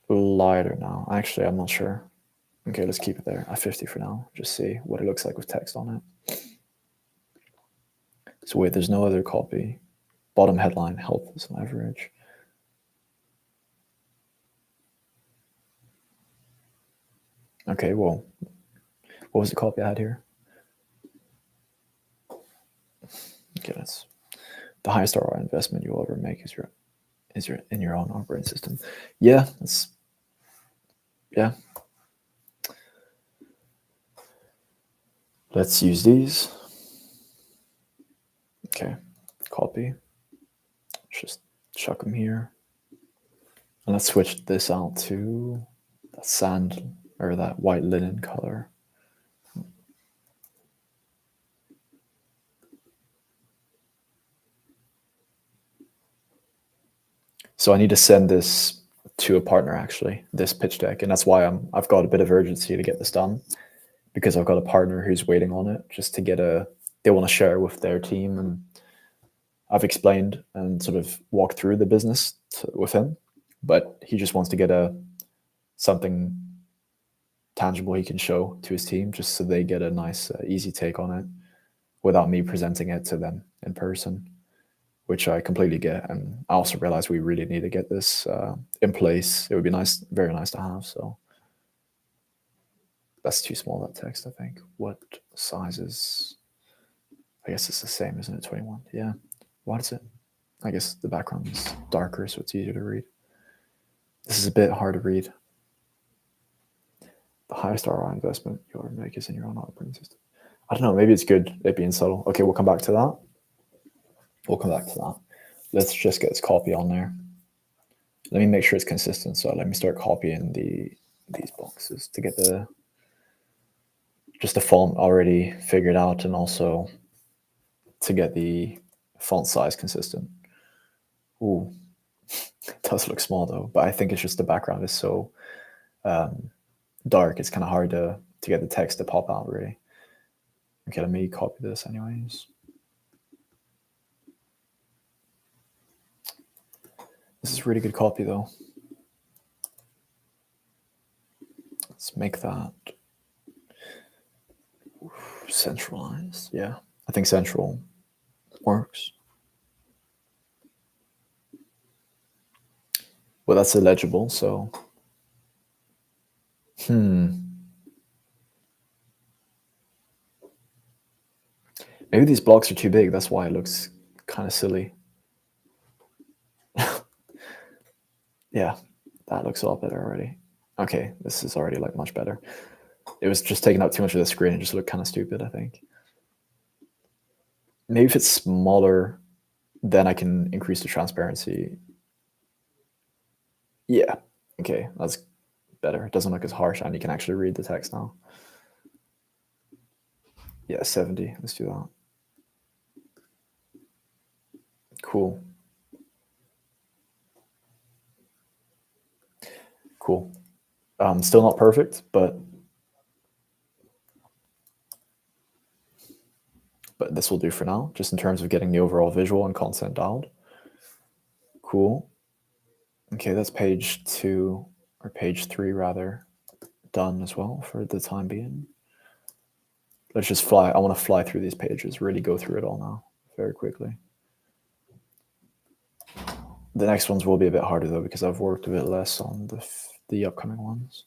lighter now. Actually, I'm not sure. Okay, let's keep it there at 50 for now. Just see what it looks like with text on it. So wait, there's no other copy. Bottom headline, health is leverage. Okay, well, what was the copy I had here? Okay, that's the highest ROI investment you'll ever make is in your own operating system. Yeah, yeah. Let's use these. Okay, copy. Just chuck them here. And let's switch this out to that sand or that white linen color. So I need to send this to a partner, actually, this pitch deck, and that's why I've got a bit of urgency to get this done, because I've got a partner who's waiting on it just to get they want to share with their team, and I've explained and sort of walked through the business with him, but he just wants to get something tangible he can show to his team, just so they get a nice, easy take on it without me presenting it to them in person, which I completely get. And I also realize we really need to get this in place. It would be nice, very nice to have. So that's too small, that text, I think. What size is, I guess it's the same, isn't it? 21. Yeah. What is it? I guess the background is darker, so it's easier to read. This is a bit hard to read. The highest ROI investment you'll ever make is in your own operating system. I don't know, maybe it's good it being subtle. Okay, we'll come back to that. Let's just get this copy on there. Let me make sure it's consistent. So let me start copying these boxes to get just the font already figured out, and also to get the font size consistent. Ooh, it does look small though, but I think it's just the background is so dark. It's kind of hard to get the text to pop out, really. Okay, let me copy this anyways. This is really good copy though. Let's make that centralized. Yeah, I think central works. Well, that's illegible, so maybe these blocks are too big. That's why it looks kind of silly. Yeah, that looks a lot better already. Okay, this is already like much better. It was just taking up too much of the screen. It just looked kind of stupid, I think. Maybe if it's smaller, then I can increase the transparency. Yeah. Okay, that's better. It doesn't look as harsh, and you can actually read the text now. Yeah, 70. Let's do that. Cool. Cool. Still not perfect, but this will do for now, just in terms of getting the overall visual and content dialed. Cool. Okay, that's page 2, or page 3 rather, done as well for the time being. Let's just fly. I want to fly through these pages, really go through it all now very quickly. The next ones will be a bit harder though, because I've worked a bit less on the upcoming ones.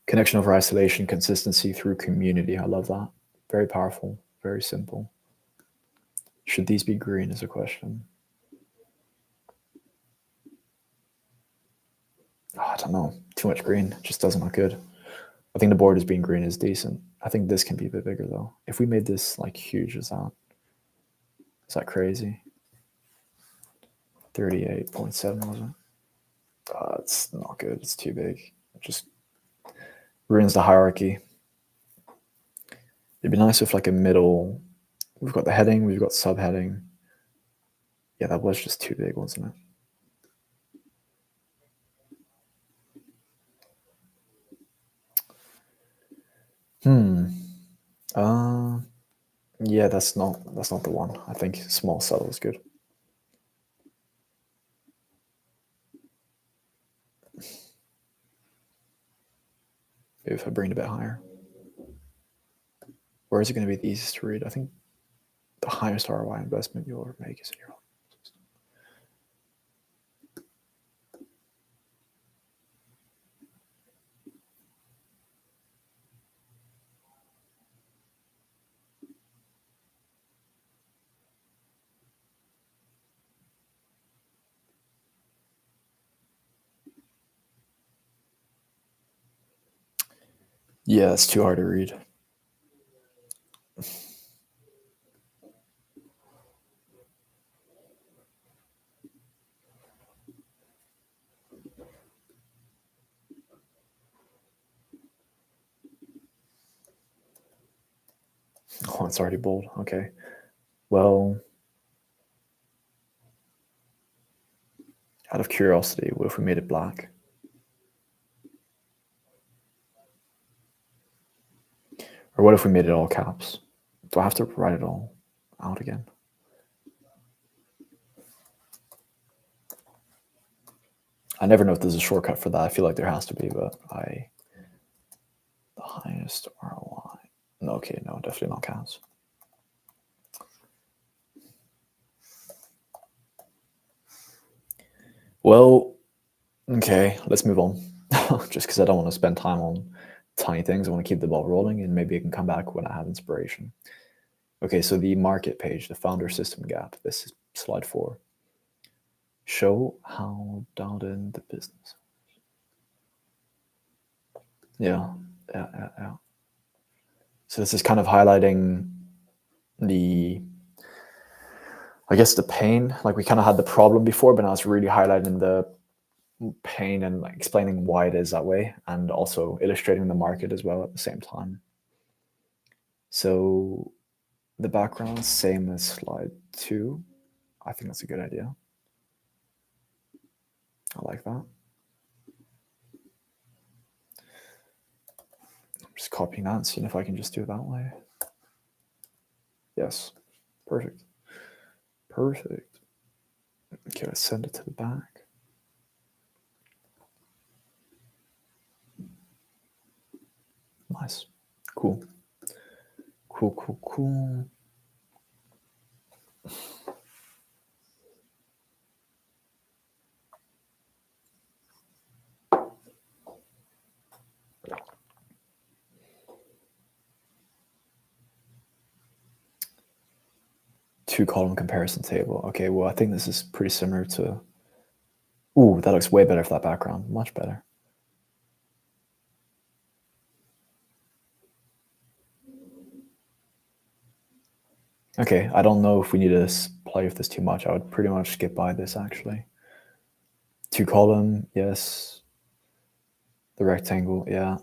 Connection over isolation, consistency through community. I love that. Very powerful, very simple. Should these be green is a question. Oh, I don't know. Too much green just doesn't look good. I think the borders being green is decent. I think this can be a bit bigger though. If we made this like huge, is that crazy? 38.7 was it? It's not good. It's too big. It just ruins the hierarchy. It'd be nice if like a middle. We've got the heading. We've got subheading. Yeah, that was just too big, wasn't it? Yeah, that's not the one. I think small cell is good. Maybe if I bring it a bit higher. Where is it going to be the easiest to read? I think the highest ROI investment you'll ever make is in your own system. Yeah, it's too hard to read. Oh, it's already bold. Okay. Well, out of curiosity, what if we made it black? Or what if we made it all caps? Do I have to write it all out again? I never know if there's a shortcut for that. I feel like there has to be, but the highest ROI. No, okay, no, definitely not caps. Well, okay, let's move on. Just because I don't want to spend time on tiny things. I want to keep the ball rolling, and maybe I can come back when I have inspiration. Okay, so the market page, the founder system gap. This is slide 4. Show how dialed in the business. Yeah. So this is kind of highlighting I guess the pain. Like we kind of had the problem before, but now it's really highlighting the pain and like explaining why it is that way, and also illustrating the market as well at the same time. So the background, same as slide 2. I think that's a good idea. I like that. I'm just copying that and seeing if I can just do it that way. Yes. Perfect. Perfect. Okay, let's send it to the back. Nice. Cool. Cool. 2-column comparison table. Okay, well, I think this is pretty similar to. Ooh, that looks way better for that background. Much better. Okay, I don't know if we need to play with this too much. I would pretty much skip by this actually. 2 column, yes. The rectangle, yeah.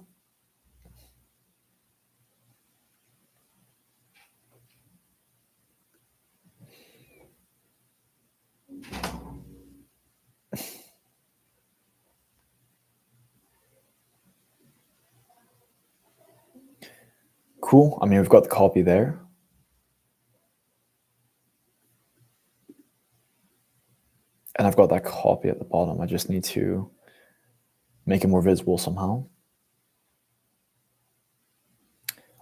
Cool. I mean, we've got the copy there. And I've got that copy at the bottom. I just need to make it more visible somehow.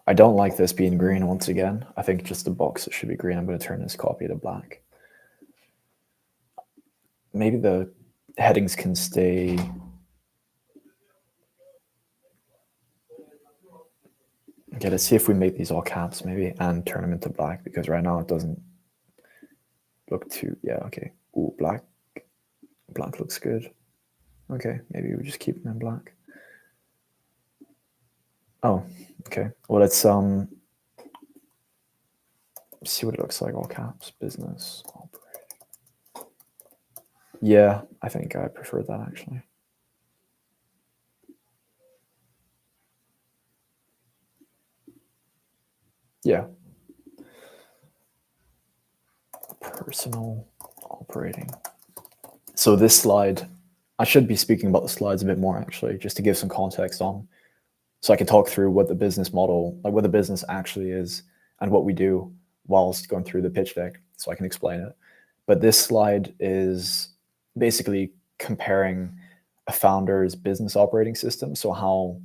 I don't like this being green once again. I think just the box should be green. I'm going to turn this copy to black. Maybe the headings can stay. Okay, let's see if we make these all caps maybe and turn them into black, because right now it doesn't look too, yeah, okay. Ooh, black. Black looks good. Okay, maybe we just keep them in black. Oh, okay. Well, let's see what it looks like. All caps, business, operating. Yeah, I think I prefer that actually. Yeah. Personal operating. So this slide, I should be speaking about the slides a bit more actually, just to give some context on, so I can talk through what the business model, like what the business actually is and what we do whilst going through the pitch deck, so I can explain it. But this slide is basically comparing a founder's business operating system. So how,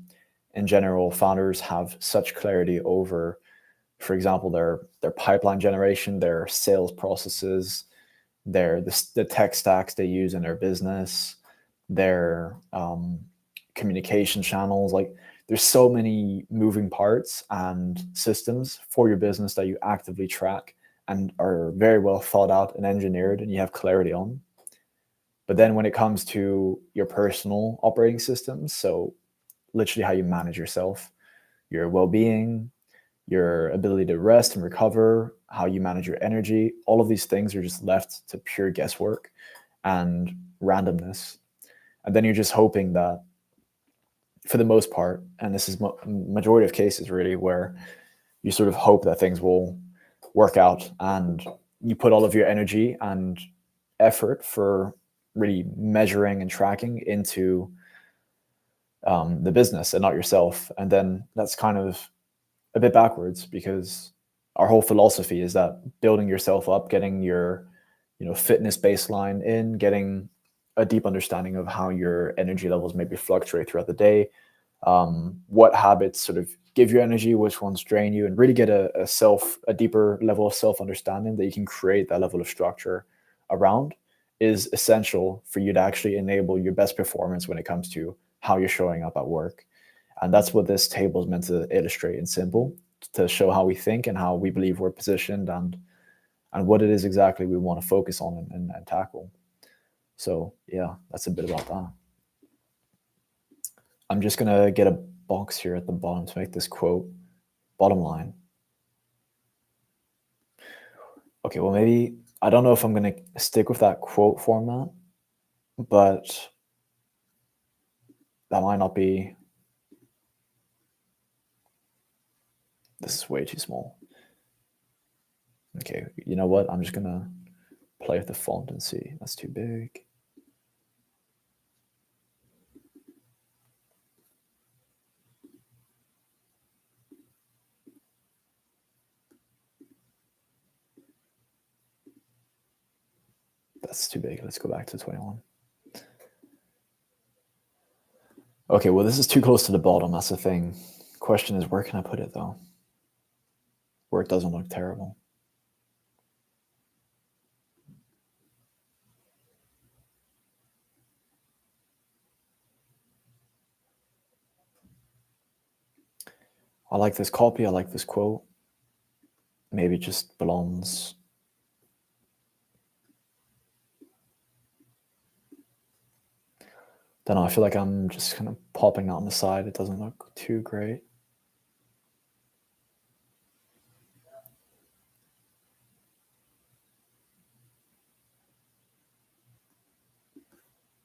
in general, founders have such clarity over, for example, their pipeline generation, their sales processes, the tech stacks they use in their business, their communication channels. Like, there's so many moving parts and systems for your business that you actively track and are very well thought out and engineered, and you have clarity on. But then when it comes to your personal operating systems, so literally how you manage yourself, your well-being, your ability to rest and recover, how you manage your energy, all of these things are just left to pure guesswork and randomness. And then you're just hoping that, for the most part, and this is majority of cases really, where you sort of hope that things will work out, and you put all of your energy and effort for really measuring and tracking into the business and not yourself. And then that's kind of a bit backwards, because our whole philosophy is that building yourself up, getting your fitness baseline in, getting a deep understanding of how your energy levels maybe fluctuate throughout the day, what habits sort of give you energy, which ones drain you, and really get a deeper level of self-understanding that you can create that level of structure around, is essential for you to actually enable your best performance when it comes to how you're showing up at work. And that's what this table is meant to illustrate in simple, to show how we think and how we believe we're positioned, and what it is exactly we want to focus on and tackle. So yeah, that's a bit about that. I'm just going to get a box here at the bottom to make this quote bottom line. Okay, well, maybe, I don't know if I'm going to stick with that quote format, but that might not be, this is way too small. Okay, you know what? I'm just going to play with the font and see. That's too big. That's too big. Let's go back to 21. Okay, well, this is too close to the bottom. That's the thing. Question is, where can I put it, though, where it doesn't look terrible? I like this copy. I like this quote. Maybe it just belongs. Don't know. I feel like I'm just kind of popping out on the side. It doesn't look too great.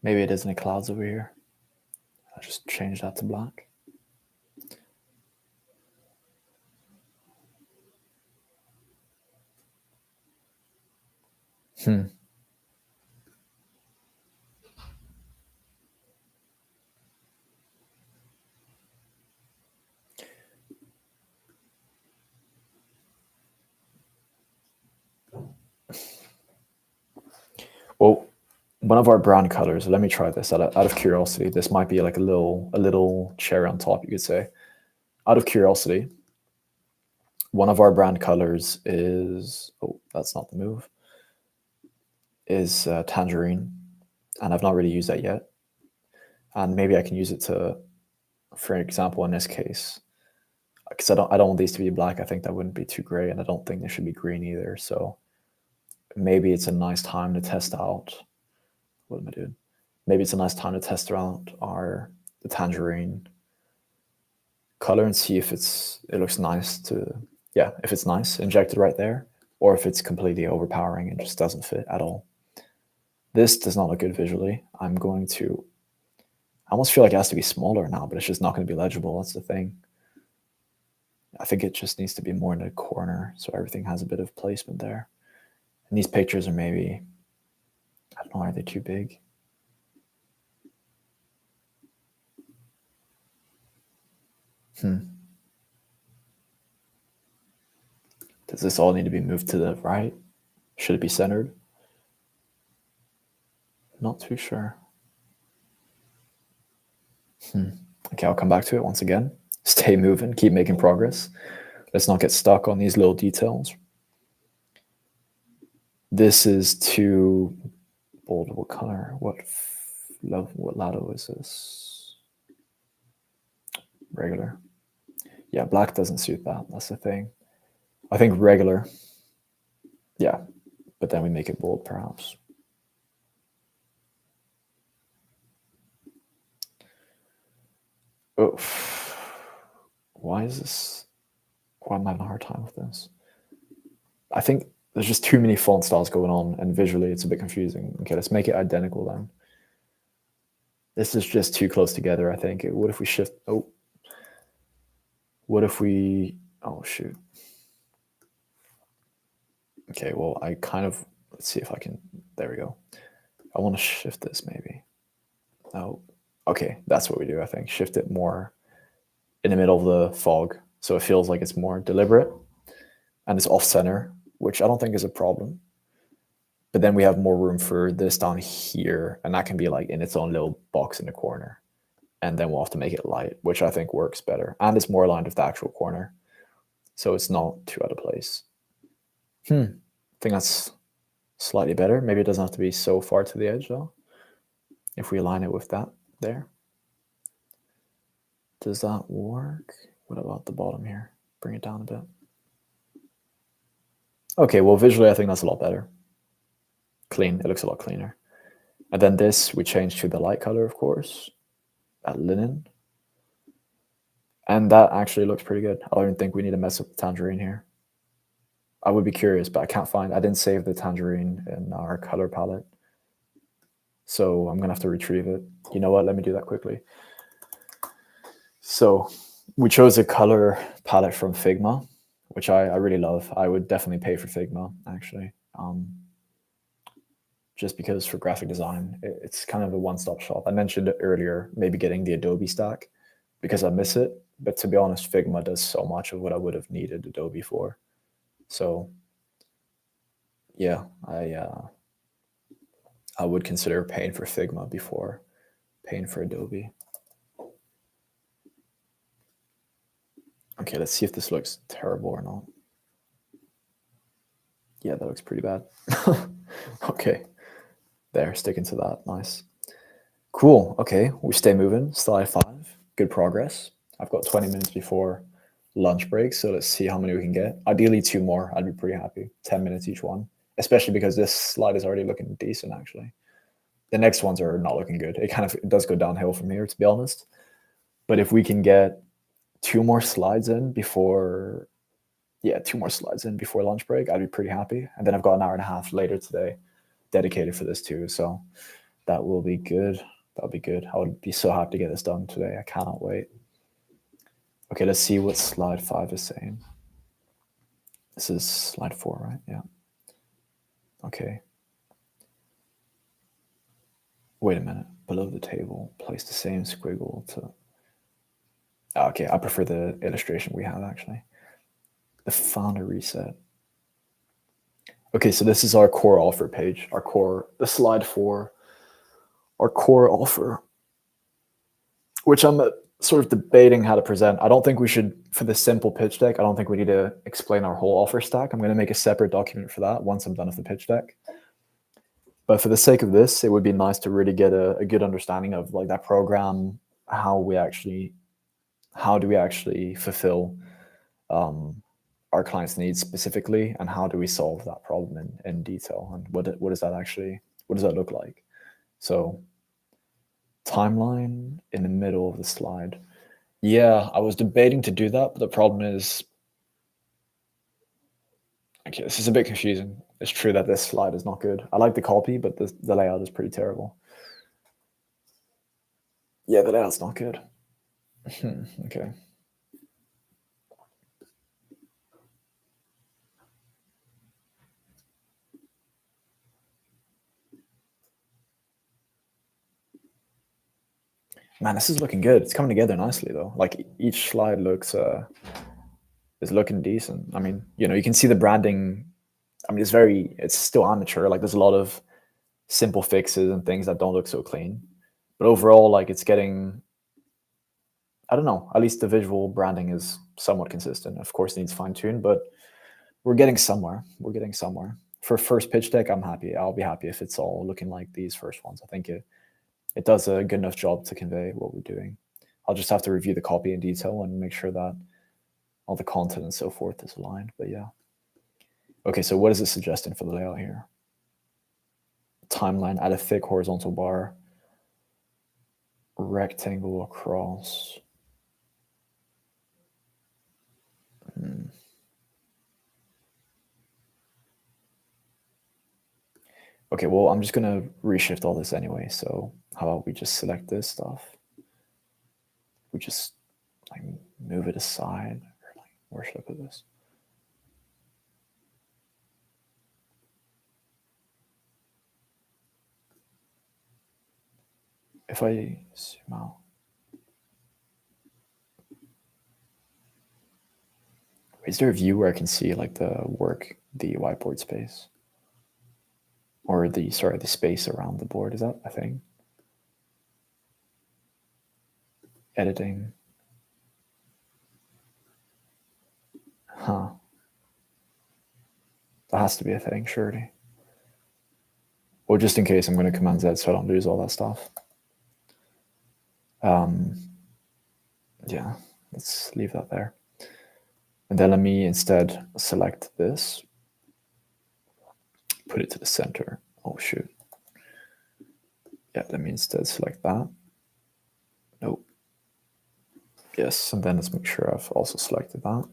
Maybe it isn't clouds over here. I'll just change that to black. Well, one of our brand colors, let me try this out of curiosity. This might be like a little cherry on top, you could say. Out of curiosity, one of our brand colors is, oh, that's not the move, is tangerine. And I've not really used that yet. And maybe I can use it to, for example, in this case, because I don't want these to be black. I think that wouldn't be too gray, and I don't think they should be green either. So maybe it's a nice time to test out. What am I doing? Maybe it's a nice time to test out the tangerine color and see if it looks nice if it's nice, injected right there, or if it's completely overpowering and just doesn't fit at all. This does not look good visually. I almost feel like it has to be smaller now, but it's just not going to be legible. That's the thing. I think it just needs to be more in the corner so everything has a bit of placement there. And these pictures are maybe, I don't know, are they too big? Does this all need to be moved to the right? Should it be centered? Not too sure. Okay, I'll come back to it once again. Stay moving, keep making progress. Let's not get stuck on these little details. This is too bold. What color? What Lado is this? Regular. Yeah, black doesn't suit that. That's the thing. I think regular. Yeah, but then we make it bold, perhaps. Oh, why is this? Why am I having a hard time with this? I think there's just too many font styles going on, and visually it's a bit confusing. Okay, let's make it identical then. This is just too close together, I think. What if we shift? Oh, what if we? Oh shoot. Okay, well, let's see if I can. There we go. I want to shift this maybe. Oh, okay, that's what we do. I think shift it more in the middle of the fog, so it feels like it's more deliberate, and it's off center, which I don't think is a problem. But then we have more room for this down here, and that can be like in its own little box in the corner. And then we'll have to make it light, which I think works better. And it's more aligned with the actual corner, so it's not too out of place. I think that's slightly better. Maybe it doesn't have to be so far to the edge, though. If we align it with that there. Does that work? What about the bottom here? Bring it down a bit. Okay, well, visually, I think that's a lot better. Clean. It looks a lot cleaner. And then this, we change to the light color, of course. That linen. And that actually looks pretty good. I don't even think we need to mess up the tangerine here. I would be curious, but I didn't save the tangerine in our color palette. So I'm going to have to retrieve it. You know what? Let me do that quickly. So we chose a color palette from Figma, which I really love. I would definitely pay for Figma, actually. Just because for graphic design, it's kind of a one-stop shop. I mentioned it earlier, maybe getting the Adobe stack because I miss it. But to be honest, Figma does so much of what I would have needed Adobe for. So yeah, I would consider paying for Figma before paying for Adobe. Okay, let's see if this looks terrible or not. Yeah, that looks pretty bad. Okay, there, sticking to that. Nice. Cool. Okay, we stay moving. Slide 5. Good progress. I've got 20 minutes before lunch break, so let's see how many we can get. Ideally 2 more. I'd be pretty happy. 10 minutes each one, especially because this slide is already looking decent, actually. The next ones are not looking good. It does go downhill from here, to be honest. But if we can get 2 more slides in before, 2 more slides in before lunch break, I'd be pretty happy. And then I've got an hour and a half later today dedicated for this too. So That will be good. That'll be good. I would be so happy to get this done today. I cannot wait. Okay, let's see what slide 5 is saying. This is slide 4, right? Yeah. Okay. Wait a minute. Below the table, place the same squiggle to... Okay, I prefer the illustration we have, actually. The founder reset. Okay, so this is our core offer page, the slide 4, our core offer, which I'm sort of debating how to present. I don't think we should, for the simple pitch deck, I don't think we need to explain our whole offer stack. I'm going to make a separate document for that once I'm done with the pitch deck. But for the sake of this, it would be nice to really get a good understanding of like that program, how do we actually fulfill our clients' needs specifically, and how do we solve that problem in detail, and what does that look like? So timeline in the middle of the slide. Yeah, I was debating to do that, but the problem is, okay, this is a bit confusing. It's true that this slide is not good. I like the copy, but the layout is pretty terrible. Yeah, the layout's not good. Okay. Man, this is looking good. It's coming together nicely, though. Like each slide is looking decent. I mean, you can see the branding. I mean, it's still amateur. Like there's a lot of simple fixes and things that don't look so clean. But overall, like it's getting, I don't know, at least the visual branding is somewhat consistent. Of course, it needs fine-tune, but we're getting somewhere. For first pitch deck, I'm happy. I'll be happy if it's all looking like these first ones. I think it does a good enough job to convey what we're doing. I'll just have to review the copy in detail and make sure that all the content and so forth is aligned. But yeah. Okay, so what is it suggesting for the layout here? Timeline, add a thick horizontal bar, rectangle across. Okay, well, I'm just gonna reshift all this anyway. So how about we just select this stuff? We just like move it aside, or like where should I put this? If I zoom out, is there a view where I can see like the whiteboard space? Or the space around the board? Is that a thing? Editing. Huh. That has to be a thing, surely. Well, just in case, I'm going to Command Z so I don't lose all that stuff. Yeah, let's leave that there. And then let me instead select this, put it to the center. Oh, shoot. Yeah, let me instead select that. Nope. Yes, and then let's make sure I've also selected that.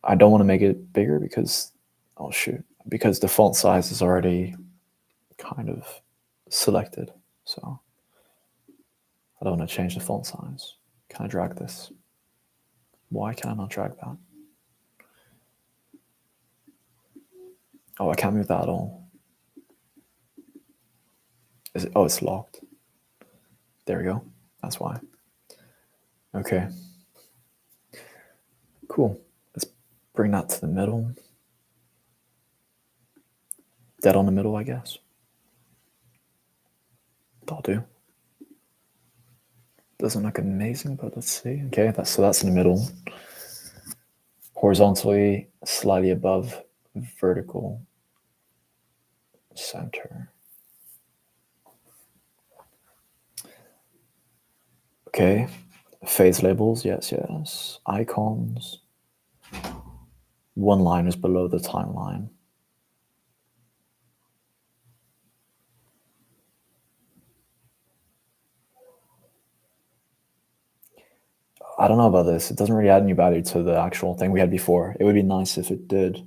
I don't want to make it bigger because, oh shoot, because the font size is already kind of selected. So I don't want to change the font size. Can I drag this? Why can I not drag that? Oh, I can't move that at all. Is it? Oh, it's locked. There we go. That's why. Okay. Cool. Let's bring that to the middle. Dead on the middle, I guess. That'll do. Doesn't look amazing, but let's see. Okay, that's in the middle. Horizontally, slightly above vertical center. Okay, phase labels, yes. Icons, one-liners below the timeline. I don't know about this. It doesn't really add any value to the actual thing we had before. It would be nice if it did.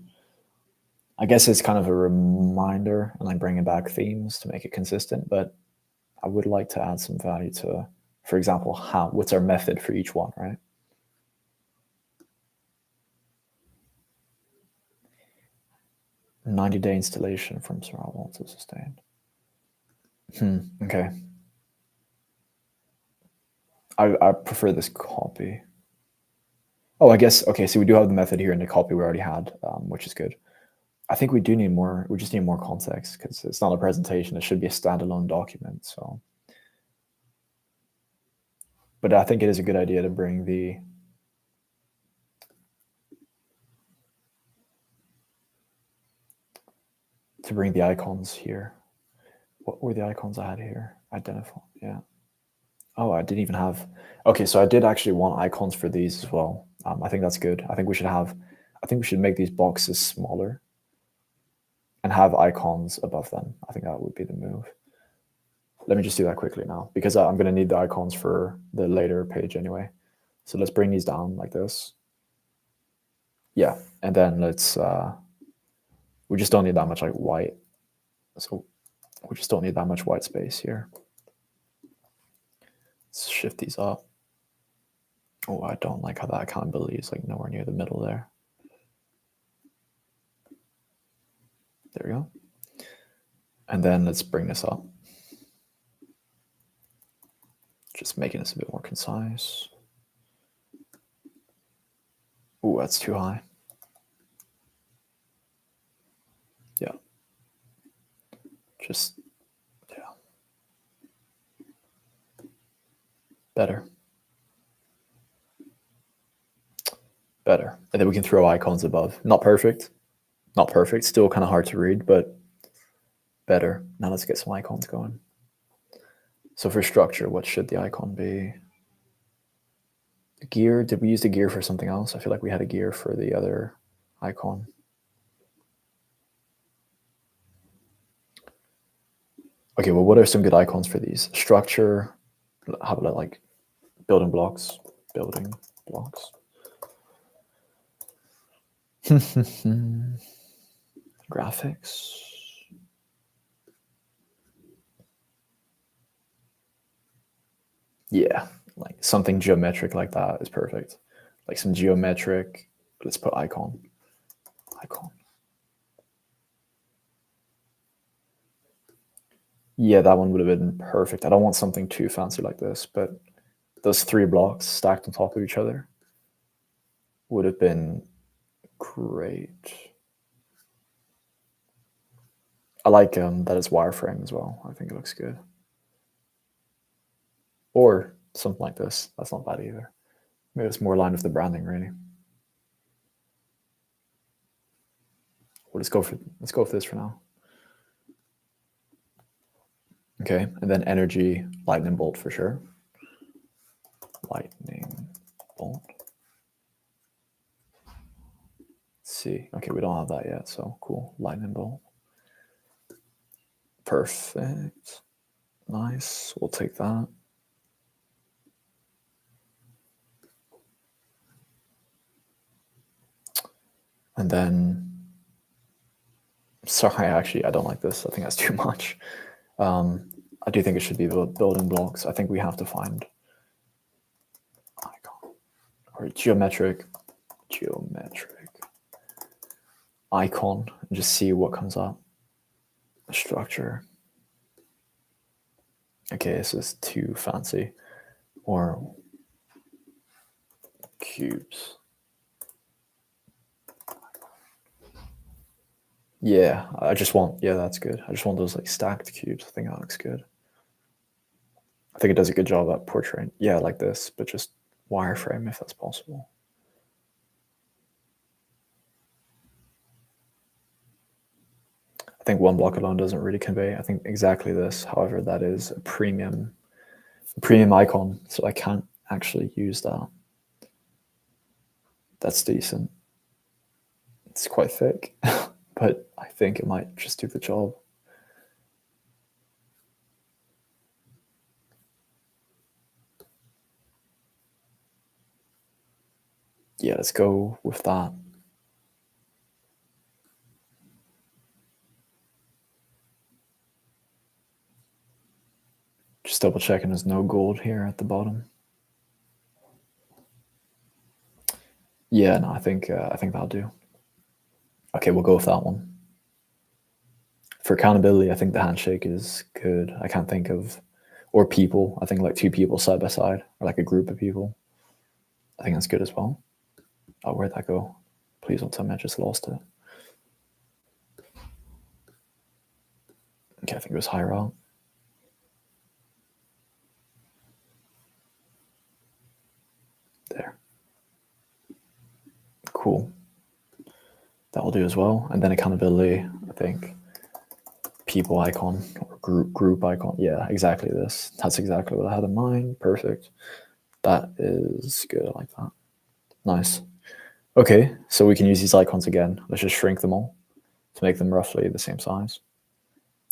I guess it's kind of a reminder and like bringing back themes to make it consistent, but I would like to add some value to, for example, what's our method for each one, right? "90-day installation from survival to sustained." Okay. I prefer this copy. Oh, I guess, okay, so we do have the method here in the copy we already had, which is good. I think we do need more, we just need more context because it's not a presentation. It should be a standalone document. So, but I think it is a good idea to bring the icons here. What were the icons I had here? Identify, yeah. Oh, I didn't even have, okay, so I did actually want icons for these as well. I think that's good. I think we should make these boxes smaller and have icons above them. I think that would be the move. Let me just do that quickly now because I'm going to need the icons for the later page anyway. So let's bring these down like this. Yeah, and then let's, we just don't need that much like white. So we just don't need that much white space here. Let's shift these up. Oh, I don't like how that accountability is like nowhere near the middle there. There we go. And then let's bring this up. Just making this a bit more concise. Oh, that's too high. Yeah. Just, yeah. Better. Better. And then we can throw icons above. Not perfect. Not perfect. Still kind of hard to read, but better. Now let's get some icons going. So for structure, what should the icon be? Gear, did we use the gear for something else? I feel like we had a gear for the other icon. Okay, well, what are some good icons for these? Structure, how about like building blocks? Building blocks. Graphics. Yeah, like something geometric like that is perfect. Like some geometric, let's put icon. Icon. Yeah, that one would have been perfect. I don't want something too fancy like this, but those 3 blocks stacked on top of each other would have been great. I like that it's wireframe as well. I think it looks good. Or something like this. That's not bad either. Maybe it's more aligned with the branding, really. Well, let's go with this for now. Okay, and then energy, lightning bolt for sure. Lightning bolt. Let's see. Okay, we don't have that yet, so cool. Lightning bolt. Perfect. Nice. We'll take that. And then, sorry, actually, I don't like this. I think that's too much. I do think it should be the building blocks. I think we have to find icon or geometric icon and just see what comes up. Structure. Okay, this is too fancy. Or cubes. Yeah, that's good. I just want those like stacked cubes. I think that looks good. I think it does a good job at portraying, yeah, like this, but just wireframe if that's possible. I think one block alone doesn't really convey. I think exactly this. However, that is a premium icon, so I can't actually use that. That's decent. It's quite thick, but I think it might just do the job. Yeah, let's go with that. Just double checking there's no gold here at the bottom. Yeah, no, I think that'll do. Okay, we'll go with that one. For accountability, I think the handshake is good. I can't think of, or people. I think like two people side by side, or like a group of people. I think that's good as well. Oh, where'd that go? Please don't tell me I just lost it. Okay, I think it was higher out. There. Cool. That'll do as well. And then accountability, I think people icon or group icon. Yeah, exactly this. That's exactly what I had in mind. Perfect. That is good. I like that. Nice. Okay, so we can use these icons again. Let's just shrink them all to make them roughly the same size.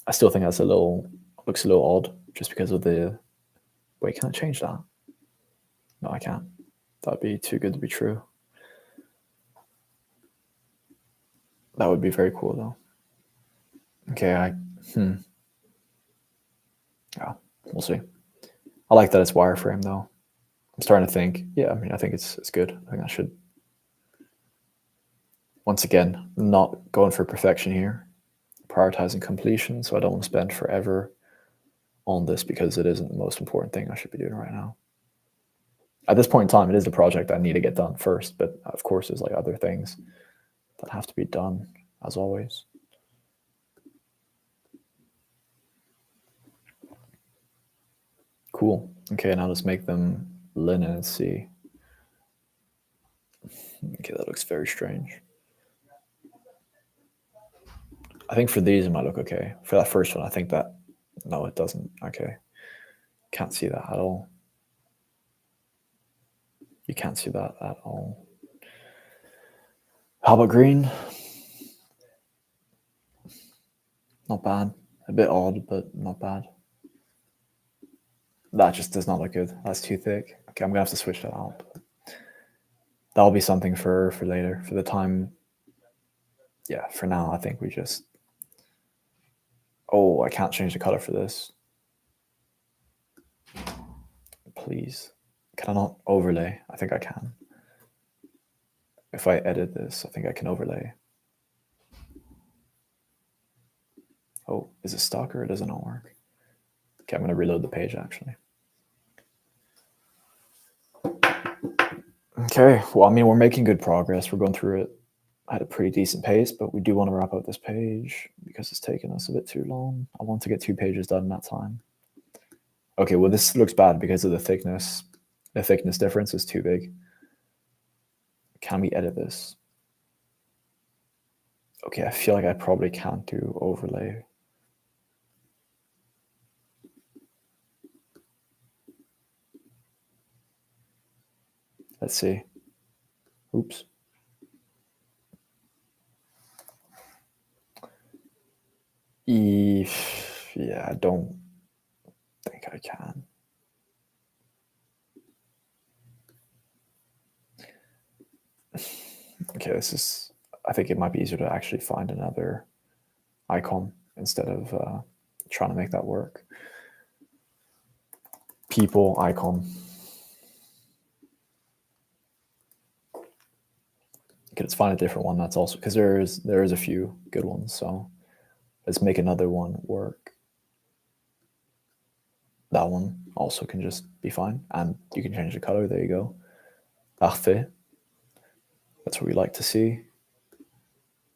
I still think that's looks a little odd just because of the, wait, can I change that? No, I can't. That'd be too good to be true. That would be very cool though. Okay, yeah, we'll see. I like that it's wireframe though. I'm starting to think, yeah, I mean, I think it's good. I think I should, once again, not going for perfection here, prioritizing completion. So I don't want to spend forever on this because it isn't the most important thing I should be doing right now. At this point in time, it is a project I need to get done first, but of course there's like other things that have to be done as always. Cool. Okay, now let's make them linen and see. Okay, that looks very strange. I think for these it might look okay. For that first one, I think that, no, it doesn't. Okay. Can't see that at all. You can't see that at all. How about green? Not bad. A bit odd, but not bad. That just does not look good. That's too thick. Okay, I'm gonna have to switch that out. That'll be something for later. For the time, yeah, for now, I think we just, oh, I can't change the color for this. Please. Can I not overlay? I think I can. If I edit this, I think I can overlay. Oh, is it stuck or does it not work? Okay, I'm going to reload the page actually. Okay, well, I mean, we're making good progress. We're going through it at a pretty decent pace, but we do want to wrap up this page because it's taken us a bit too long. I want to get 2 pages done in that time. Okay, well, this looks bad because of the thickness. The thickness difference is too big. Can we edit this? Okay, I feel like I probably can't do overlay. Let's see. Oops. Yeah, I don't think I can. Okay, this is, I think it might be easier to actually find another icon instead of trying to make that work. People icon. Okay, let's find a different one that's also, because there is a few good ones, so let's make another one work. That one also can just be fine, and you can change the color. There you go. Parfait. That's what we like to see.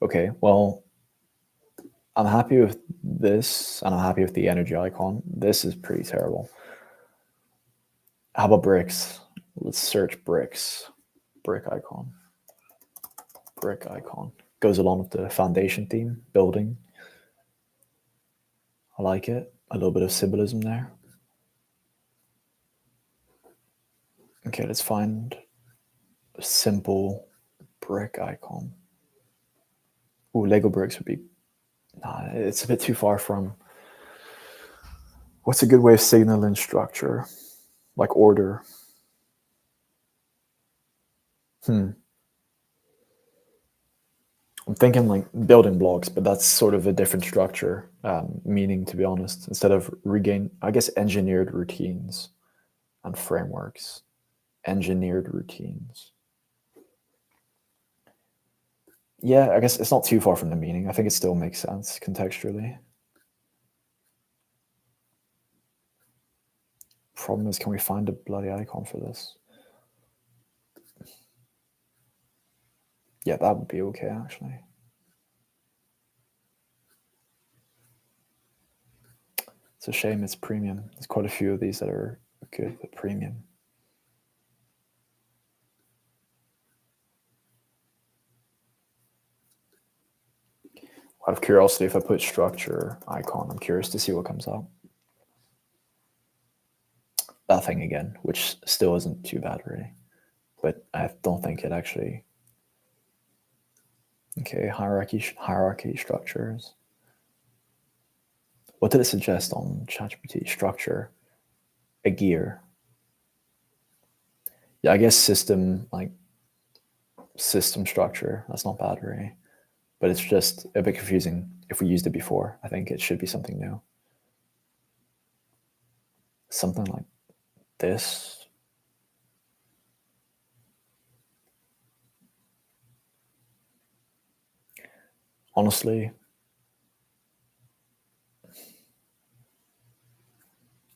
Okay, well, I'm happy with this, and I'm happy with the energy icon. This is pretty terrible. How about bricks? Let's search bricks. Brick icon. Brick icon. Goes along with the foundation theme, building. I like it. A little bit of symbolism there. Okay, let's find a simple brick icon. Ooh, Lego bricks would be, nah, it's a bit too far from, what's a good way of signaling structure? Like order. I'm I'm thinking like building blocks, but that's sort of a different structure, meaning, to be honest, instead of I guess engineered routines and frameworks. Engineered routines. Yeah, I guess it's not too far from the meaning. I think it still makes sense contextually. Problem is, can we find a bloody icon for this? Yeah, that would be okay, actually. It's a shame it's premium. There's quite a few of these that are good, but premium. Out of curiosity, if I put structure icon, I'm curious to see what comes up. That thing again, which still isn't too bad, really. But I don't think it actually... Okay, hierarchy structures. What did it suggest on ChatGPT? Structure, a gear. Yeah, I guess system structure. That's not bad, really. But it's just a bit confusing if we used it before. I think it should be something new. Something like this. Honestly,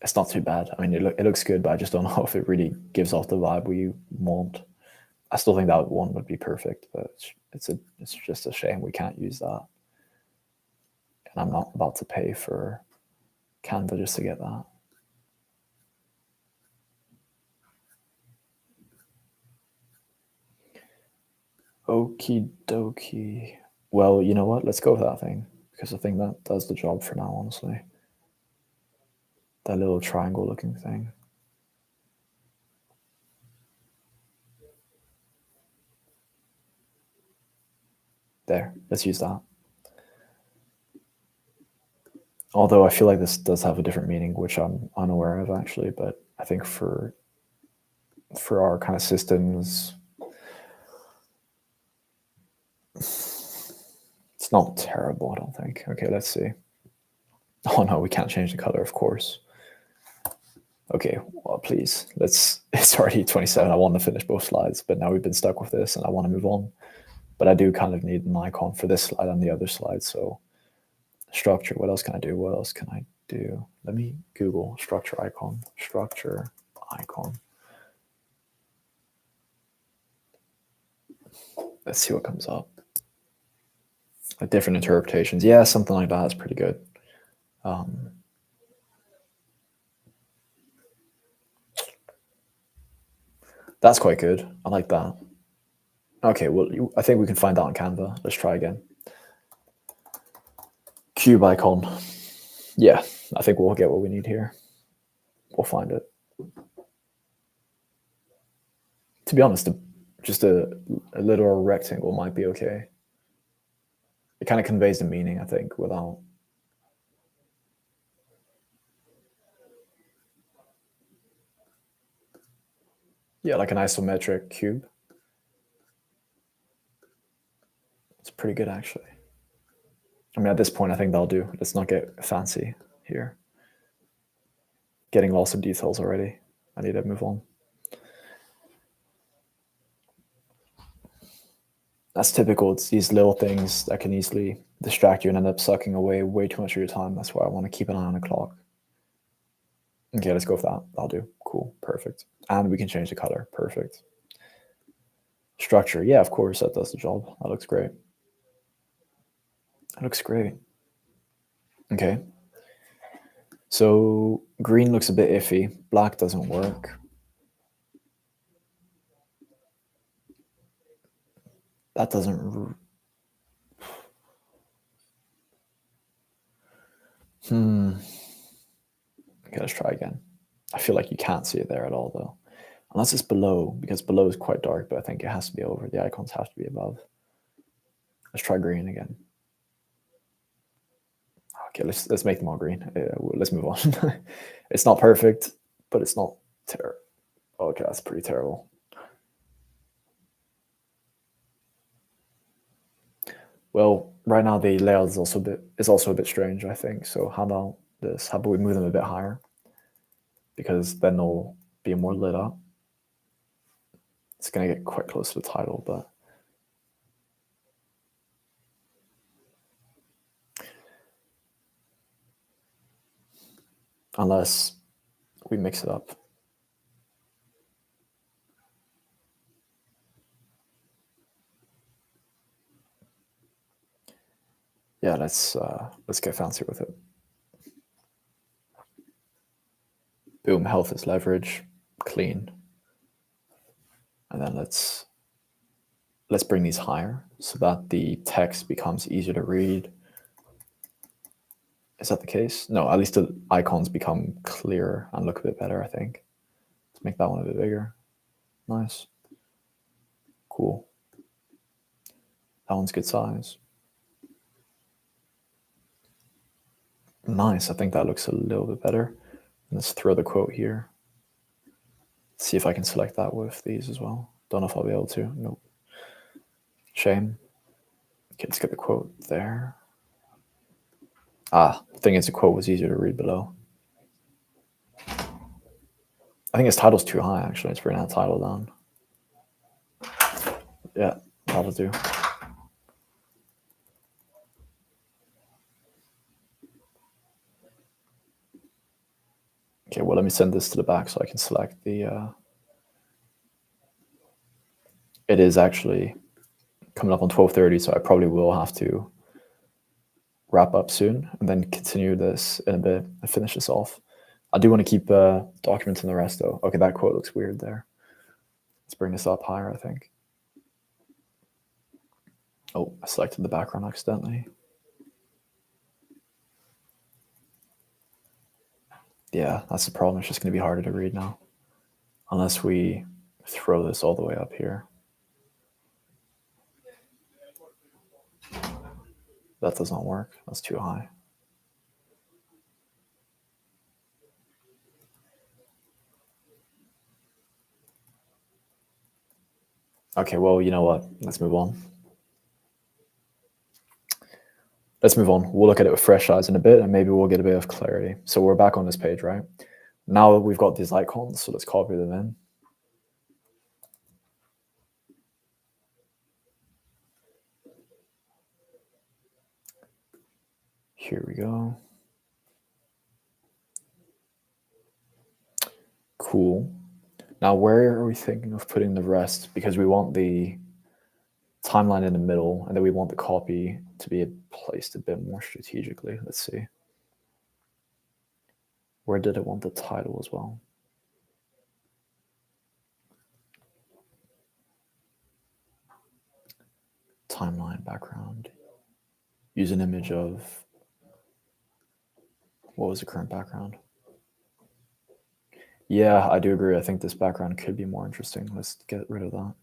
it's not too bad. I mean, it looks good, but I just don't know if it really gives off the vibe we want. I still think that one would be perfect, but it's just a shame we can't use that. And I'm not about to pay for Canva just to get that. Okie dokie. Well, you know what? Let's go with that thing, because I think that does the job for now, honestly. That little triangle looking thing. There, let's use that. Although I feel like this does have a different meaning, which I'm unaware of actually, but I think for our kind of systems, it's not terrible, I don't think. Okay, let's see. Oh no, we can't change the color, of course. Okay, well, please, it's already 27. I want to finish both slides, but now we've been stuck with this and I want to move on. But I do kind of need an icon for this slide and the other slide. So structure, what else can I do? What else can I do? Let me Google structure icon. Let's see what comes up. Like different interpretations. Yeah, something like that is pretty good. That's quite good. I like that. Okay, well, I think we can find that on Canva. Let's try again. Cube icon. Yeah, I think we'll get what we need here. We'll find it. To be honest, just a literal rectangle might be okay. It kind of conveys the meaning, I think, without... Yeah, like an isometric cube. It's pretty good, actually. I mean, at this point, I think that'll do. Let's not get fancy here. Getting lots of details already. I need to move on. That's typical. It's these little things that can easily distract you and end up sucking away way too much of your time. That's why I want to keep an eye on the clock. Okay, let's go with that. That'll do. Cool. Perfect. And we can change the color. Perfect. Structure. Yeah, of course, that does the job. That looks great. That looks great. Okay. So green looks a bit iffy. Black doesn't work. That doesn't... Okay, let's try again. I feel like you can't see it there at all, though. Unless it's below, because below is quite dark, but I think it has to be over. The icons have to be above. Let's try green again. Okay, let's make them all green. Let's move on. It's not perfect, but it's not terrible. Okay, that's pretty terrible. Well, right now the layout is also a bit strange, I think. So how about this? How about we move them a bit higher? Because then they'll be more lit up. It's gonna get quite close to the title, but unless we mix it up. Yeah, let's get fancy with it. Boom, health is leverage, clean. And then let's bring these higher so that the text becomes easier to read. Is that the case? No, at least the icons become clearer and look a bit better, I think. Let's make that one a bit bigger. Nice. Cool. That one's good size. Nice. I think that looks a little bit better. Let's throw the quote here. See if I can select that with these as well. Don't know if I'll be able to. Nope. Shame. Okay, let's get the quote there. The thing is, the quote was easier to read below. I think his title's too high, actually. Let's bring that title down. Yeah, that'll do. Okay, well, let me send this to the back so I can select the... It is actually coming up on 12:30, so I probably will have to wrap up soon and then continue this in a bit and finish this off. I do want to keep documenting the rest, though. Okay, that quote looks weird there. Let's bring this up higher, I think. Oh, I selected the background accidentally. Yeah, that's the problem. It's just going to be harder to read now. Unless we throw this all the way up here. That does not work. That's too high. Okay, well, you know what? Let's move on. We'll look at it with fresh eyes in a bit, and maybe we'll get a bit of clarity. So we're back on this page, right? Now we've got these icons, so let's copy them in. Here we go. Cool. Now, where are we thinking of putting the rest? Because we want the timeline in the middle, and then we want the copy to be placed a bit more strategically. Let's see. Where did I want the title as well? Timeline background. Use an image of... What was the current background? Yeah, I do agree. I think this background could be more interesting. Let's get rid of that.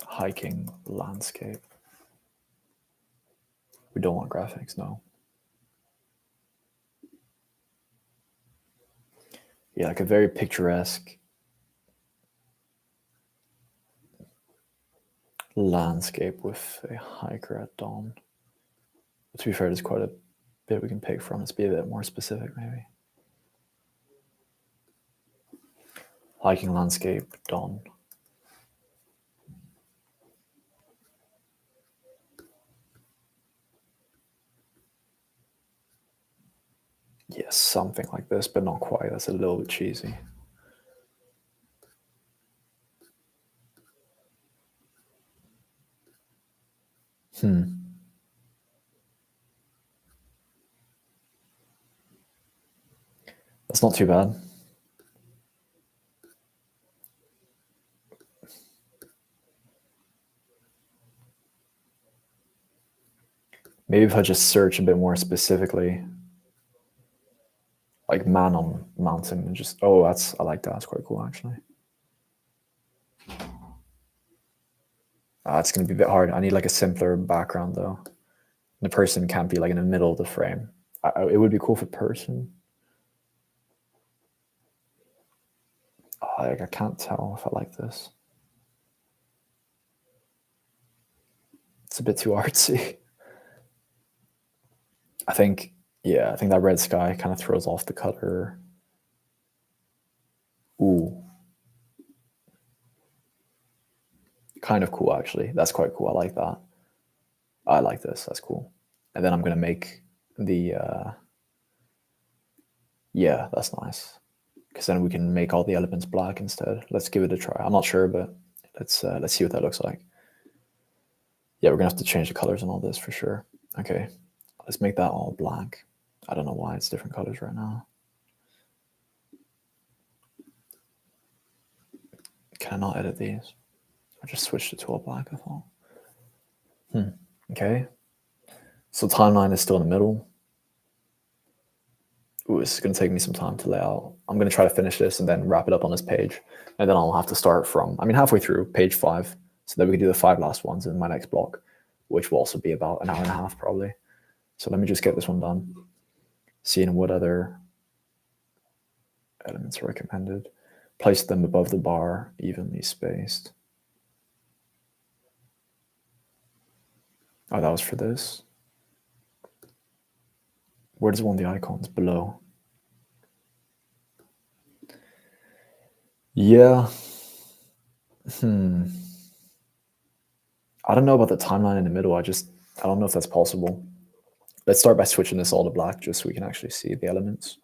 Hiking landscape. We don't want graphics, no. Yeah, like a very picturesque landscape with a hiker at dawn. To be fair, there's quite a bit we can pick from. Let's be a bit more specific, maybe. Hiking landscape, dawn. Yes, something like this, but not quite. That's a little bit cheesy. That's not too bad. Maybe if I just search a bit more specifically, like man on mountain, and just, oh, I like that. That's quite cool, actually. It's going to be a bit hard. I need like a simpler background, though. The person can't be like in the middle of the frame. It would be cool for person. I can't tell if I like this. It's a bit too artsy. I think that red sky kind of throws off the color. Ooh. Kind of cool, actually. That's quite cool. I like that. I like this. That's cool. And then I'm going to make the, yeah, that's nice. Because then we can make all the elements black instead. Let's give it a try. I'm not sure, but let's see what that looks like. Yeah, we're going to have to change the colors on all this for sure. Okay, let's make that all black. I don't know why it's different colors right now. Can I not edit these? I just switched it to all black, I thought. Okay. So timeline is still in the middle. Ooh, this is going to take me some time to lay out. I'm going to try to finish this and then wrap it up on this page. And then I'll have to start from, halfway through page 5. So that we can do the 5 last ones in my next block, which will also be about an hour and a half probably. So let me just get this one done. Seeing what other elements are recommended. Place them above the bar, evenly spaced. Oh, that was for this. Where does it want the icons? Below. Yeah. I don't know about the timeline in the middle. I don't know if that's possible. Let's start by switching this all to black just so we can actually see the elements.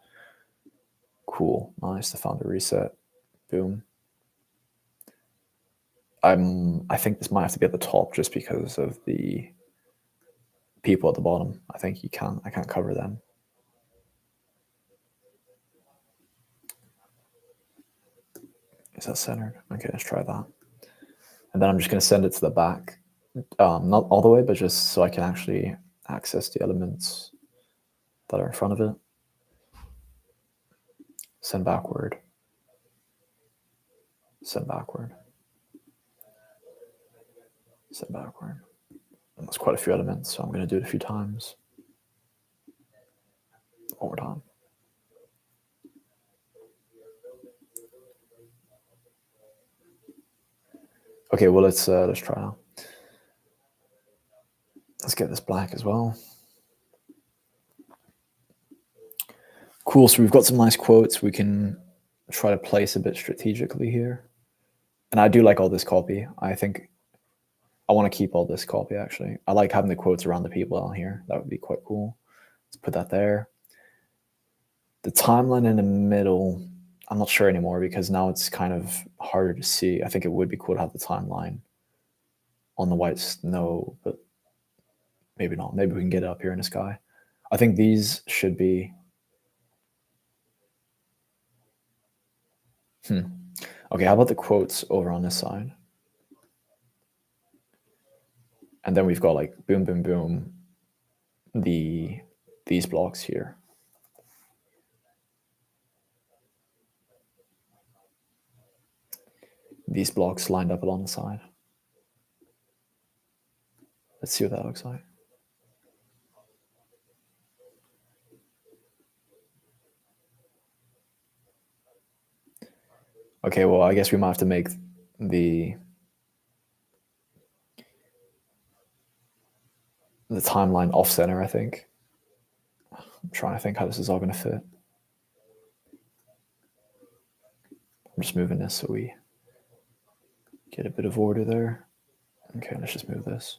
Cool. Nice. The founder reset. Boom. I think this might have to be at the top just because of the people at the bottom. I think I can't cover them. Is that centered? Okay, let's try that. And then I'm just going to send it to the back. Not all the way, but just so I can actually access the elements that are in front of it. Send backward. Send backward. Send backward. And that's quite a few elements, so I'm going to do it a few times. One more time. Okay, well let's try now. Let's get this black as well. Cool, so we've got some nice quotes. We can try to place a bit strategically here. And I do like all this copy. I think I want to keep all this copy, actually. I like having the quotes around the people on here. That would be quite cool. Let's put that there. The timeline in the middle, I'm not sure anymore because now it's kind of harder to see. I think it would be cool to have the timeline on the white snow, but maybe not. Maybe we can get it up here in the sky. I think these should be... Okay, how about the quotes over on this side? And then we've got like boom, boom, boom, these blocks here. These blocks lined up along the side. Let's see what that looks like. Okay, well, I guess we might have to make the timeline off center, I think. I'm trying to think how this is all going to fit. I'm just moving this so we get a bit of order there. Okay, let's just move this.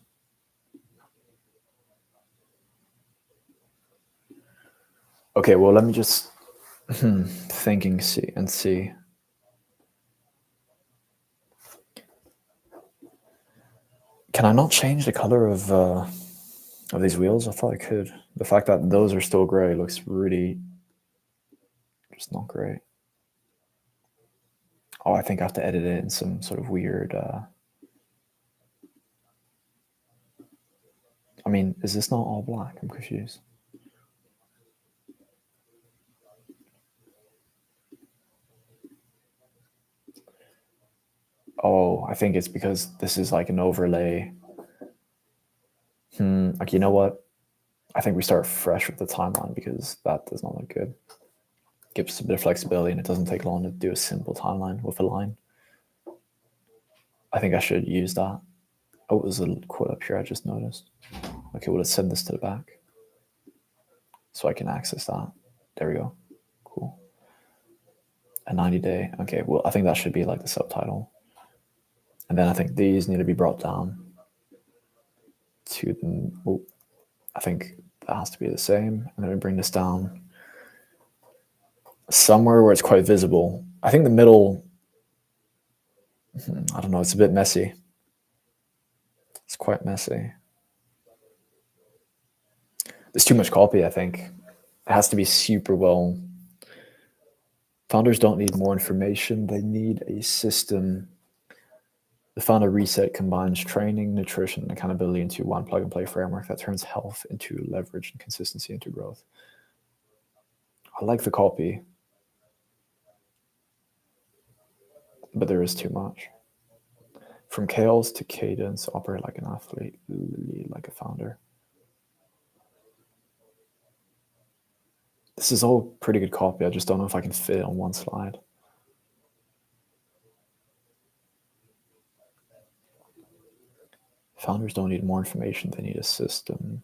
Okay, well, let me just see. Can I not change the color of these wheels? I thought I could. The fact that those are still gray looks really just not great. Oh, I think I have to edit it in some sort of weird... is this not all black? I'm confused. Oh, I think it's because this is like an overlay. Like, you know what? I think we start fresh with the timeline because that does not look good. gives us a bit of flexibility, and it doesn't take long to do a simple timeline with a line. I think I should use that. Oh, there's a quote up here I just noticed. Okay, well, let's send this to the back so I can access that. There we go. Cool. A 90-day. Okay, well, I think that should be like the subtitle. And then I think these need to be brought down to the. Oh, I think that has to be the same. And then we bring this down somewhere where it's quite visible. I think the middle, I don't know, it's a bit messy. It's quite messy. There's too much copy, I think. It has to be super well. Founders don't need more information, they need a system. The founder reset combines training, nutrition, and accountability into one plug-and-play framework that turns health into leverage and consistency into growth. I like the copy, but there is too much. From chaos to cadence, operate like an athlete, lead like a founder. This is all pretty good copy. I just don't know if I can fit it on one slide. Founders don't need more information, they need a system.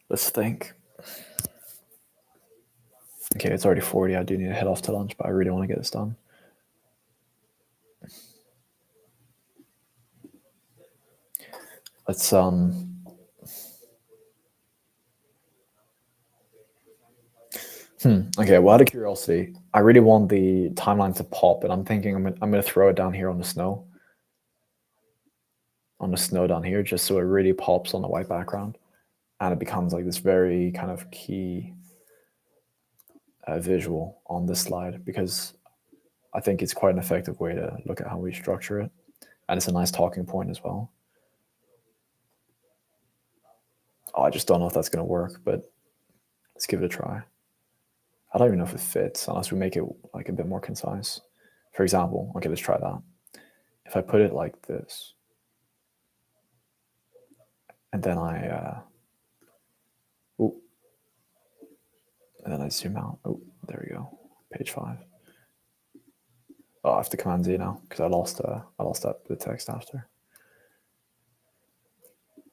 Let's think. Okay, it's already 40. I do need to head off to lunch, but I really want to get this done. Let's Okay, well, out of curiosity, I really want the timeline to pop, and I'm thinking I'm gonna throw it down here on the snow. On the snow down here, just so it really pops on the white background, and it becomes like this very kind of key visual on this slide, because I think it's quite an effective way to look at how we structure it, and it's a nice talking point as well. Oh, I just don't know if that's gonna work, but let's give it a try. I don't even know if it fits unless we make it like a bit more concise. For example, okay, let's try that. If I put it like this, and then I and then I zoom out. Oh, there we go. Page 5. Oh, I have to Command Z now because I lost that the text after.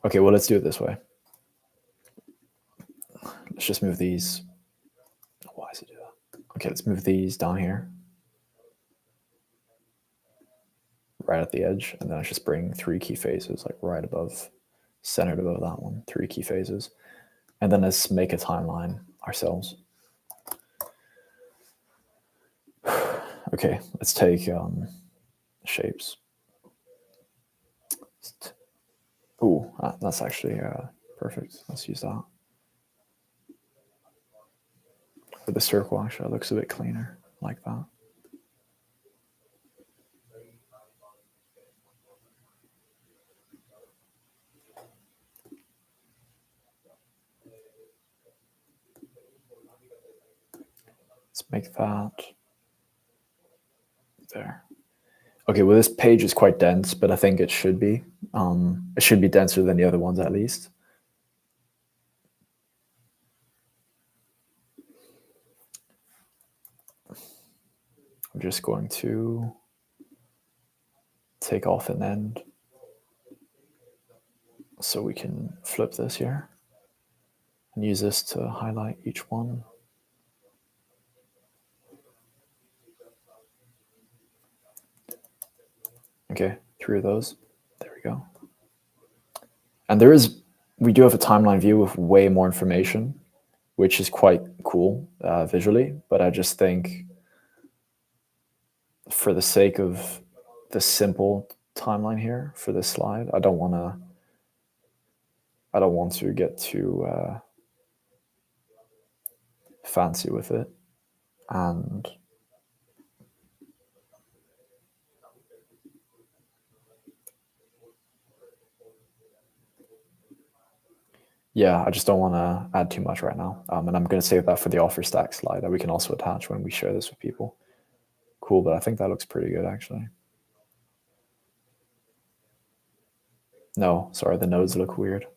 Okay, well, let's do it this way. Let's just move these. Why does it do that? Okay, let's move these down here, right at the edge, and then I just bring 3 key phases like right above, centered above that one. 3 key phases, and then let's make a timeline ourselves. Okay, let's take shapes. Ooh, that's actually perfect. Let's use that. For the circle, actually, it looks a bit cleaner like that. Let's make that there. Okay, well, this page is quite dense, but I think it should be. It should be denser than the other ones at least. I'm just going to take off an end so we can flip this here and use this to highlight each one. Okay, 3 of those. There we go. And we do have a timeline view with way more information, which is quite cool visually, but I just think for the sake of the simple timeline here for this slide, I don't want to get too fancy with it. And yeah, I just don't want to add too much right now. And I'm going to save that for the offer stack slide that we can also attach when we share this with people. Cool, but I think that looks pretty good, actually. No, sorry, the nodes look weird.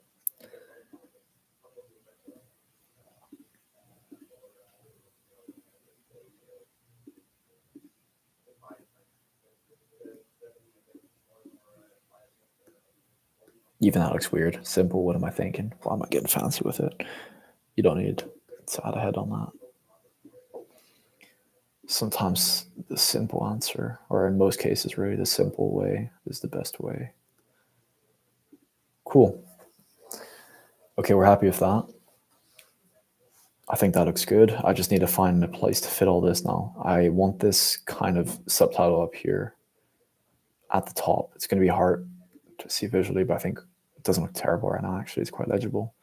Even that looks weird. Simple, what am I thinking? Why am I getting fancy with it? You don't need to add a head on that. Sometimes the simple answer, or in most cases, really, the simple way is the best way. Cool. Okay, we're happy with that. I think that looks good. I just need to find a place to fit all this now. I want this kind of subtitle up here at the top. It's going to be hard to see visually, but I think it doesn't look terrible right now. Actually, it's quite legible.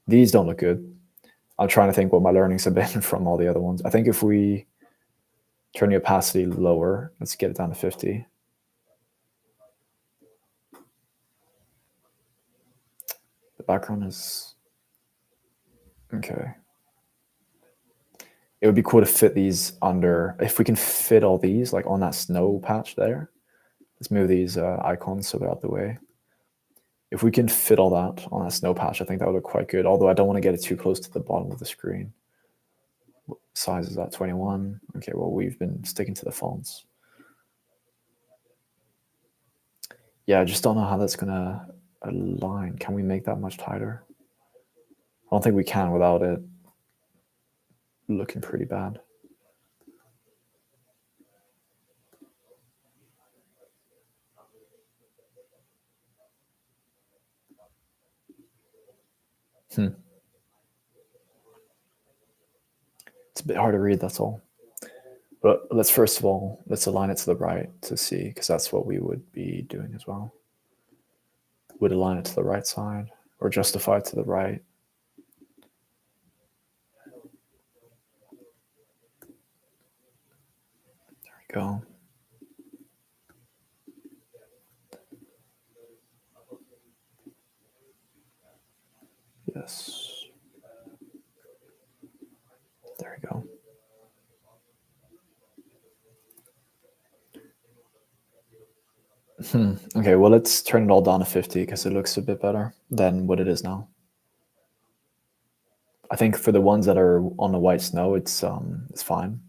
These don't look good. I'm trying to think what my learnings have been from all the other ones. I think if we turn the opacity lower, let's get it down to 50. The background is okay. It would be cool to fit these under, if we can fit all these like on that snow patch there. Let's move these icons so they're out the way. If we can fit all that on that snow patch, I think that would look quite good. Although I don't want to get it too close to the bottom of the screen. What size is that? 21. Okay, well, we've been sticking to the fonts. Yeah, I just don't know how that's gonna align. Can we make that much tighter? I don't think we can without it looking pretty bad. It's a bit hard to read, that's all. But let's first of all, let's align it to the right to see, because that's what we would be doing as well. Would align it to the right side or justify it to the right. There we go. Yes. There we go. Okay, well, let's turn it all down to 50 because it looks a bit better than what it is now. I think for the ones that are on the white snow, it's fine.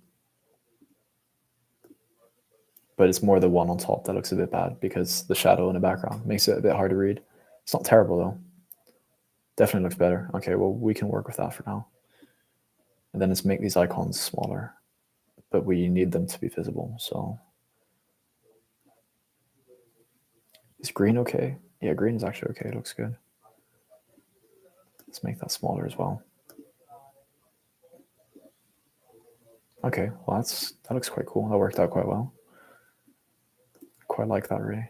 But it's more the one on top that looks a bit bad because the shadow in the background makes it a bit hard to read. It's not terrible though. Definitely looks better. Okay, well, we can work with that for now. And then let's make these icons smaller, but we need them to be visible. So is green okay? Yeah, green is actually okay. It looks good. Let's make that smaller as well. Okay, well, that looks quite cool. That worked out quite well. Quite like that, really.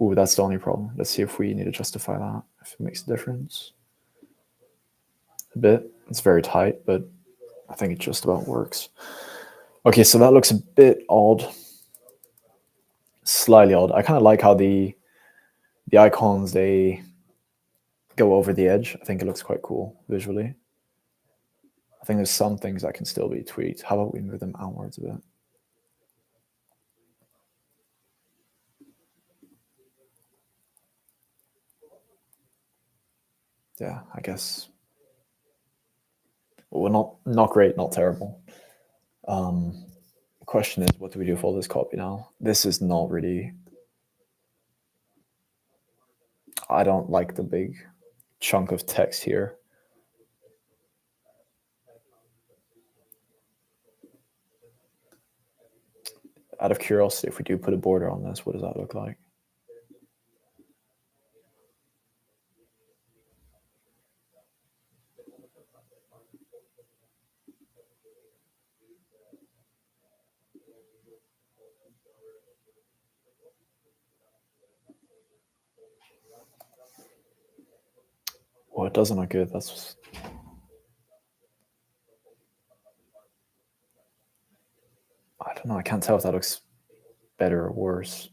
Ooh, that's the only problem. Let's see if we need to justify that, if it makes a difference. A bit. It's very tight, but I think it just about works. Okay, so that looks a bit odd. Slightly odd. I kind of like how the icons, they go over the edge. I think it looks quite cool visually. I think there's some things that can still be tweaked. How about we move them outwards a bit? Yeah, I guess. Well, not great, not terrible. The question is, what do we do for this copy now? This is not really. I don't like the big chunk of text here. Out of curiosity, if we do put a border on this, what does that look like? Well, it doesn't look good. That's. I don't know. I can't tell if that looks better or worse.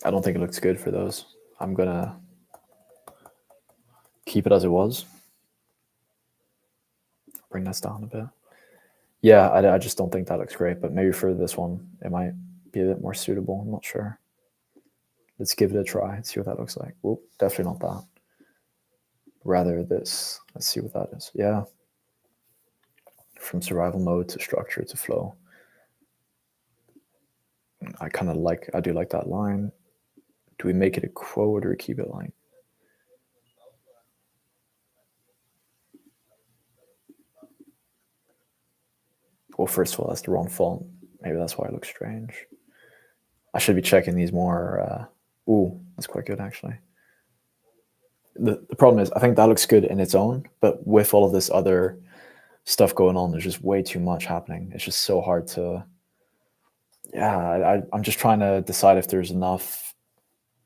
I don't think it looks good for those. I'm gonna keep it as it was. Bring this down a bit. Yeah, I just don't think that looks great, but maybe for this one, it might be a bit more suitable. I'm not sure. Let's give it a try. See what that looks like. Whoop, definitely not that. Rather this. Let's see what that is. Yeah. From survival mode to structure to flow. I do like that line. Do we make it a quote or keep it like? Well, first of all, that's the wrong font. Maybe that's why it looks strange. I should be checking these more. Ooh, that's quite good actually. The problem is, I think that looks good in its own, but with all of this other stuff going on, there's just way too much happening. It's just so hard to. Yeah, I'm just trying to decide if there's enough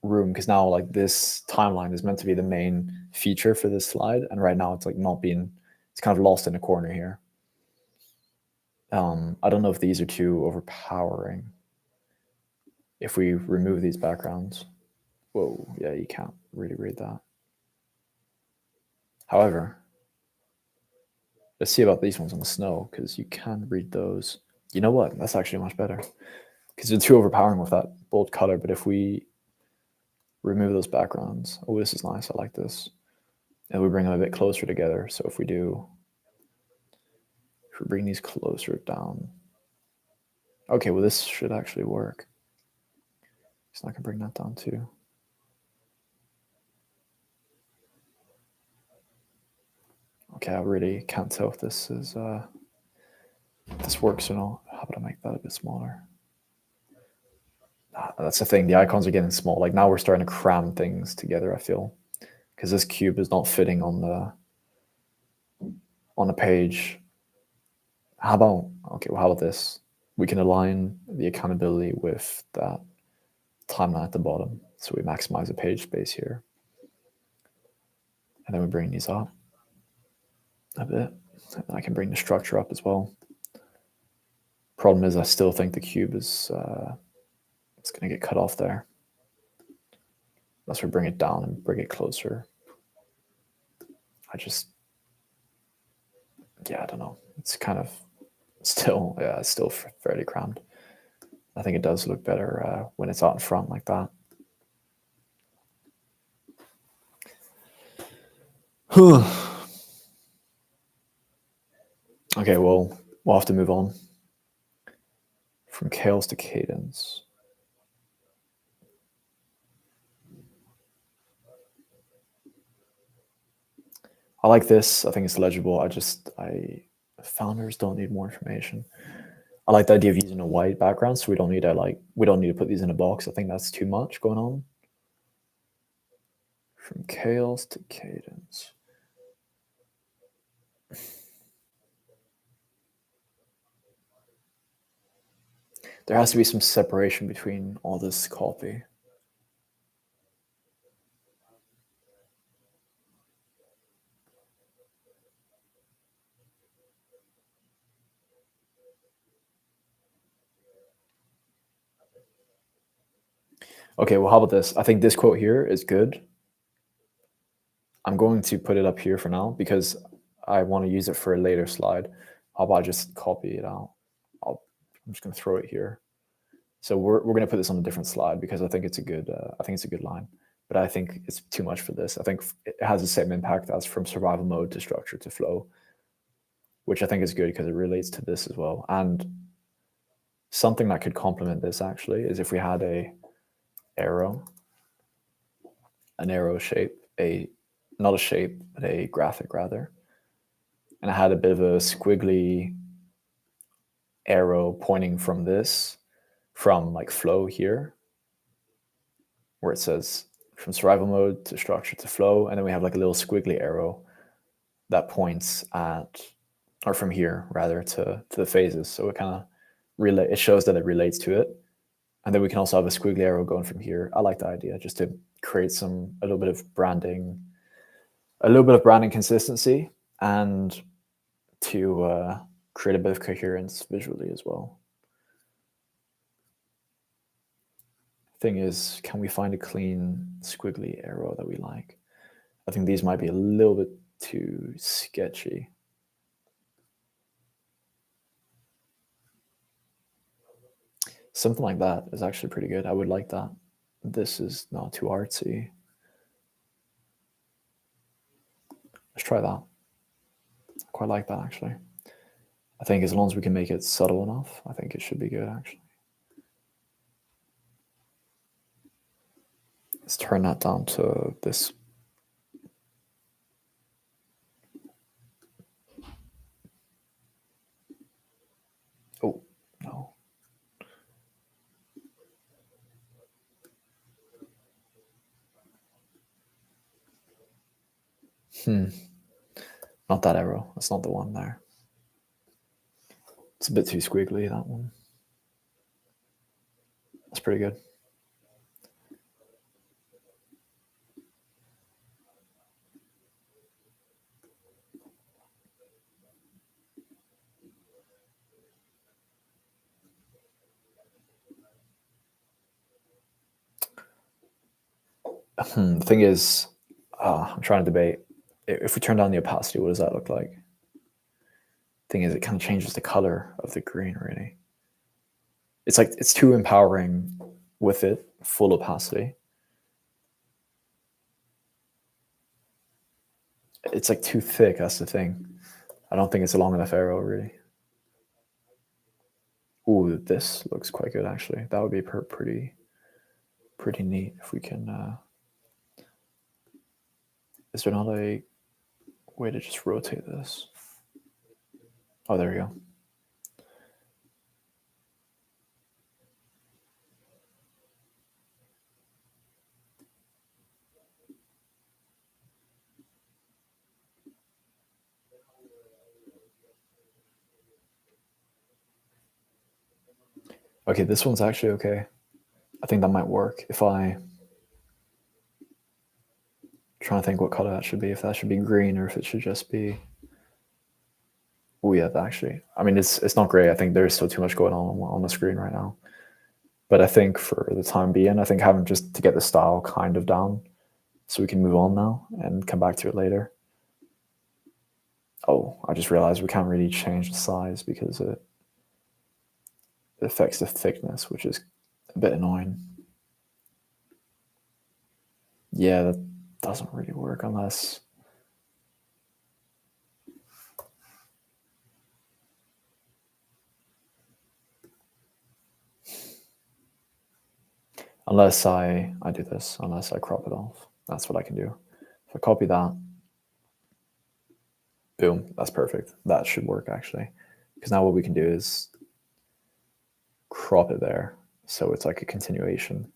room because now like this timeline is meant to be the main feature for this slide, and right now it's like not being. It's kind of lost in a corner here. I don't know if these are too overpowering. If we remove these backgrounds, whoa, yeah, you can't really read that. However, let's see about these ones on the snow because you can read those. You know what? That's actually much better because they're too overpowering with that bold color. But if we remove those backgrounds, oh, this is nice. I like this. And we bring them a bit closer together. So if we bring these closer down, okay, well, this should actually work. So I can bring that down too. Okay, I really can't tell if this is this works or not. How about I make that a bit smaller? That's the thing. The icons are getting small. Like now we're starting to cram things together. I feel because this cube is not fitting on the page. How about okay? Well, how about this? We can align the accountability with that timeline at the bottom, so we maximize the page space here, and then we bring these up a bit. And I can bring the structure up as well. Problem is, I still think the cube is it's going to get cut off there. Unless we bring it down and bring it closer. I don't know. It's kind of still, yeah, it's still fairly crammed. I think it does look better when it's out in front like that. Okay, well, we'll have to move on from chaos to cadence. I like this. I think it's legible. Founders don't need more information. I like the idea of using a white background, so we don't need to put these in a box. I think that's too much going on. From chaos to cadence. There has to be some separation between all this copy. Okay, well, how about this? I think this quote here is good. I'm going to put it up here for now because I want to use it for a later slide. How about I just copy it out? I'm just going to throw it here. So we're going to put this on a different slide because I think it's a good line. But I think it's too much for this. I think it has the same impact as from survival mode to structure to flow, which I think is good because it relates to this as well. And something that could complement this actually is if we had an arrow shape, not a shape, but a graphic rather. And I had a bit of a squiggly arrow pointing from like flow here, where it says from survival mode to structure to flow. And then we have like a little squiggly arrow that points at, or from here rather, to the phases. So it kind of it shows that it relates to it. And then we can also have a squiggly arrow going from here. I like the idea just to create a little bit of branding consistency and to create a bit of coherence visually as well. Thing is, can we find a clean squiggly arrow that we like? I think these might be a little bit too sketchy. Something like that is actually pretty good. I would like that. this is not too artsy. Let's try that. I quite like that, actually. I think as long as we can make it subtle enough, I think it should be good, actually. Let's turn that down to this. Oh, no. Not that arrow. That's not the one there. It's a bit too squiggly, that one. That's pretty good. The thing is, I'm trying to debate. If we turn down the opacity, what does that look like? Thing is, it kind of changes the color of the green, really. It's like, it's too empowering with it, full opacity. It's like too thick, that's the thing. I don't think it's a long enough arrow, really. Ooh, this looks quite good, actually. That would be pretty neat if we can... Is there not a way to just rotate this? Oh, there we go. Okay, this one's actually okay. I think that might work. If I... Trying to think what color that should be, if that should be green or if it should just be... Oh yeah, actually. I mean, it's not great. I think there's still too much going on the screen right now. But I think for the time being, I think having just to get the style kind of down so we can move on now and come back to it later. Oh, I just realized we can't really change the size because it affects the thickness, which is a bit annoying. Yeah, that doesn't really work unless... Unless I do this, unless I crop it off. That's what I can do. If I copy that, boom, that's perfect. That should work, actually. Because now what we can do is crop it there. So it's like a continuation.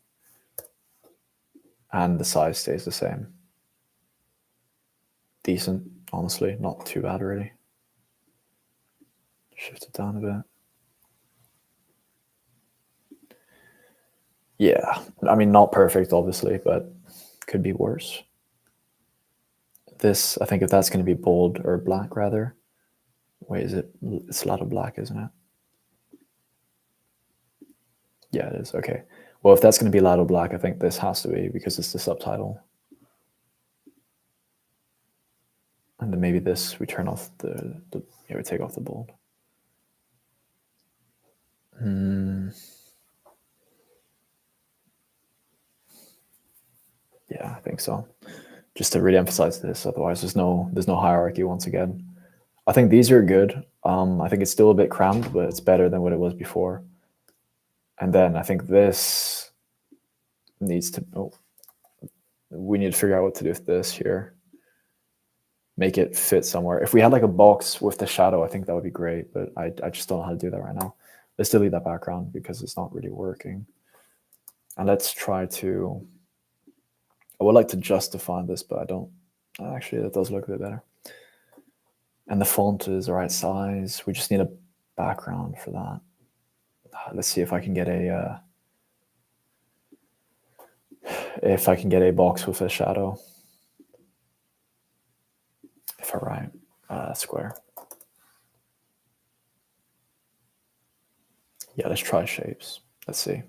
And the size stays the same. Decent, honestly. Not too bad, really. Shift it down a bit. Yeah, I mean, not perfect, obviously, but could be worse. This, I think if that's going to be bold or black, rather. Wait, is it? It's a lot of black, isn't it? Yeah, it is. Okay. Well, if that's going to be Lado Black, I think this has to be because it's the subtitle. And then maybe this, we turn off we take off the bold. Yeah, I think so. Just to really emphasize this, otherwise there's no hierarchy once again. I think these are good. I think it's still a bit crammed, but it's better than what it was before. And then I think this needs to... Oh, we need to figure out what to do with this here. Make it fit somewhere. If we had like a box with the shadow, I think that would be great, but I just don't know how to do that right now. Let's delete that background because it's not really working. And let's try to... I would like to justify this, but I don't... Actually, that does look a bit better. And the font is the right size. We just need a background for that. Let's see if I can get a... if I can get a box with a shadow. If I write square. Yeah, let's try shapes. Let's see.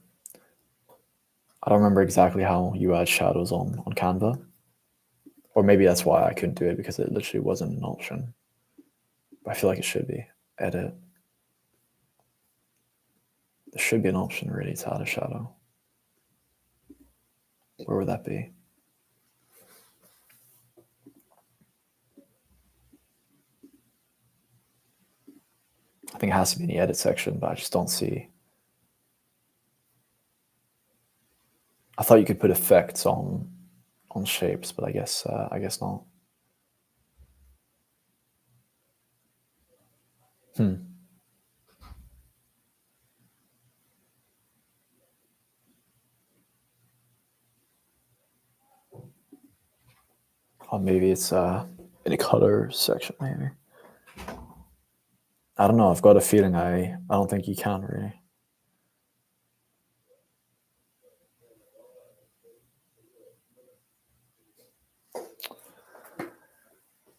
I don't remember exactly how you add shadows on Canva. Or maybe that's why I couldn't do it, because it literally wasn't an option. But I feel like it should be. Edit. There should be an option really to add a shadow. Where would that be? I think it has to be in the edit section, but I just don't see. I thought you could put effects on shapes, but I guess not. Or maybe it's in the color section, maybe. I don't know. I've got a feeling I don't think you can really.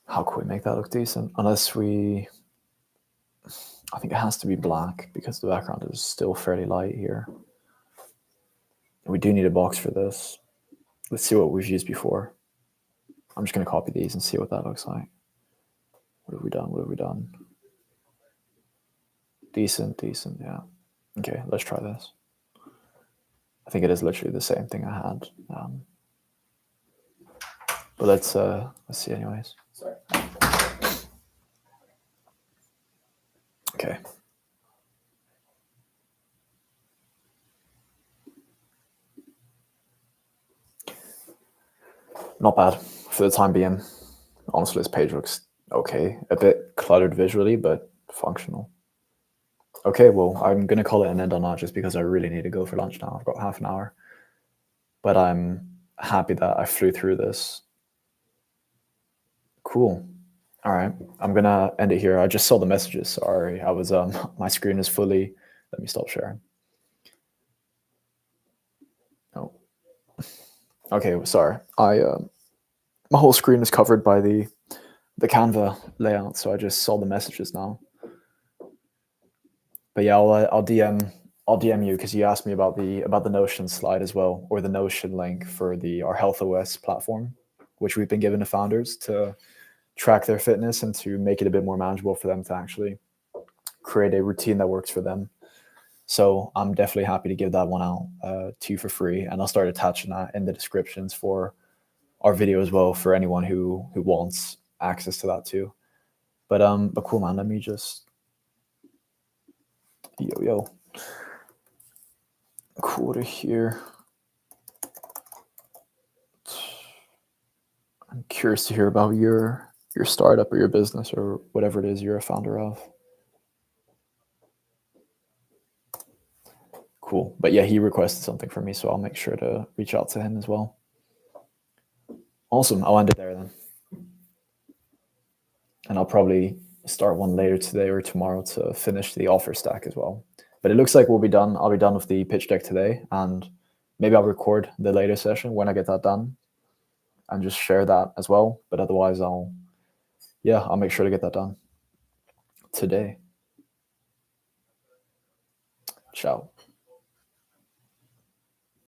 How can we make that look decent? Unless we, I think it has to be black because the background is still fairly light here. We do need a box for this. Let's see what we've used before. I'm just going to copy these and see what that looks like. What have we done? What have we done? Decent, yeah. Okay, let's try this. I think it is literally the same thing I had. But let's see anyways. Sorry. Okay. Not bad for the time being. Honestly, this page looks okay. A bit cluttered visually, but functional. Okay, well, I'm going to call it an end on that just because I really need to go for lunch now. I've got half an hour. But I'm happy that I flew through this. Cool. All right. I'm going to end it here. I just saw the messages. Sorry. I was, my screen is fully, let me stop sharing. Oh. Okay, sorry. My whole screen is covered by the Canva layout, so I just saw the messages now. But yeah, I'll DM you because you asked me about the Notion slide as well, or the Notion link for our Health OS platform, which we've been given to founders to track their fitness and to make it a bit more manageable for them to actually create a routine that works for them. So I'm definitely happy to give that one out to you for free, and I'll start attaching that in the descriptions for our video as well for anyone who wants access to that too. But cool, man. Let me just yo quarter here. I'm curious to hear about your startup or your business or whatever it is you're a founder of. Cool. But yeah, he requested something from me, so I'll make sure to reach out to him as well. Awesome. I'll end it there then. And I'll probably start one later today or tomorrow to finish the offer stack as well. But it looks like we'll be done. I'll be done with the pitch deck today, and maybe I'll record the later session when I get that done and just share that as well. But otherwise, I'll make sure to get that done today. Ciao.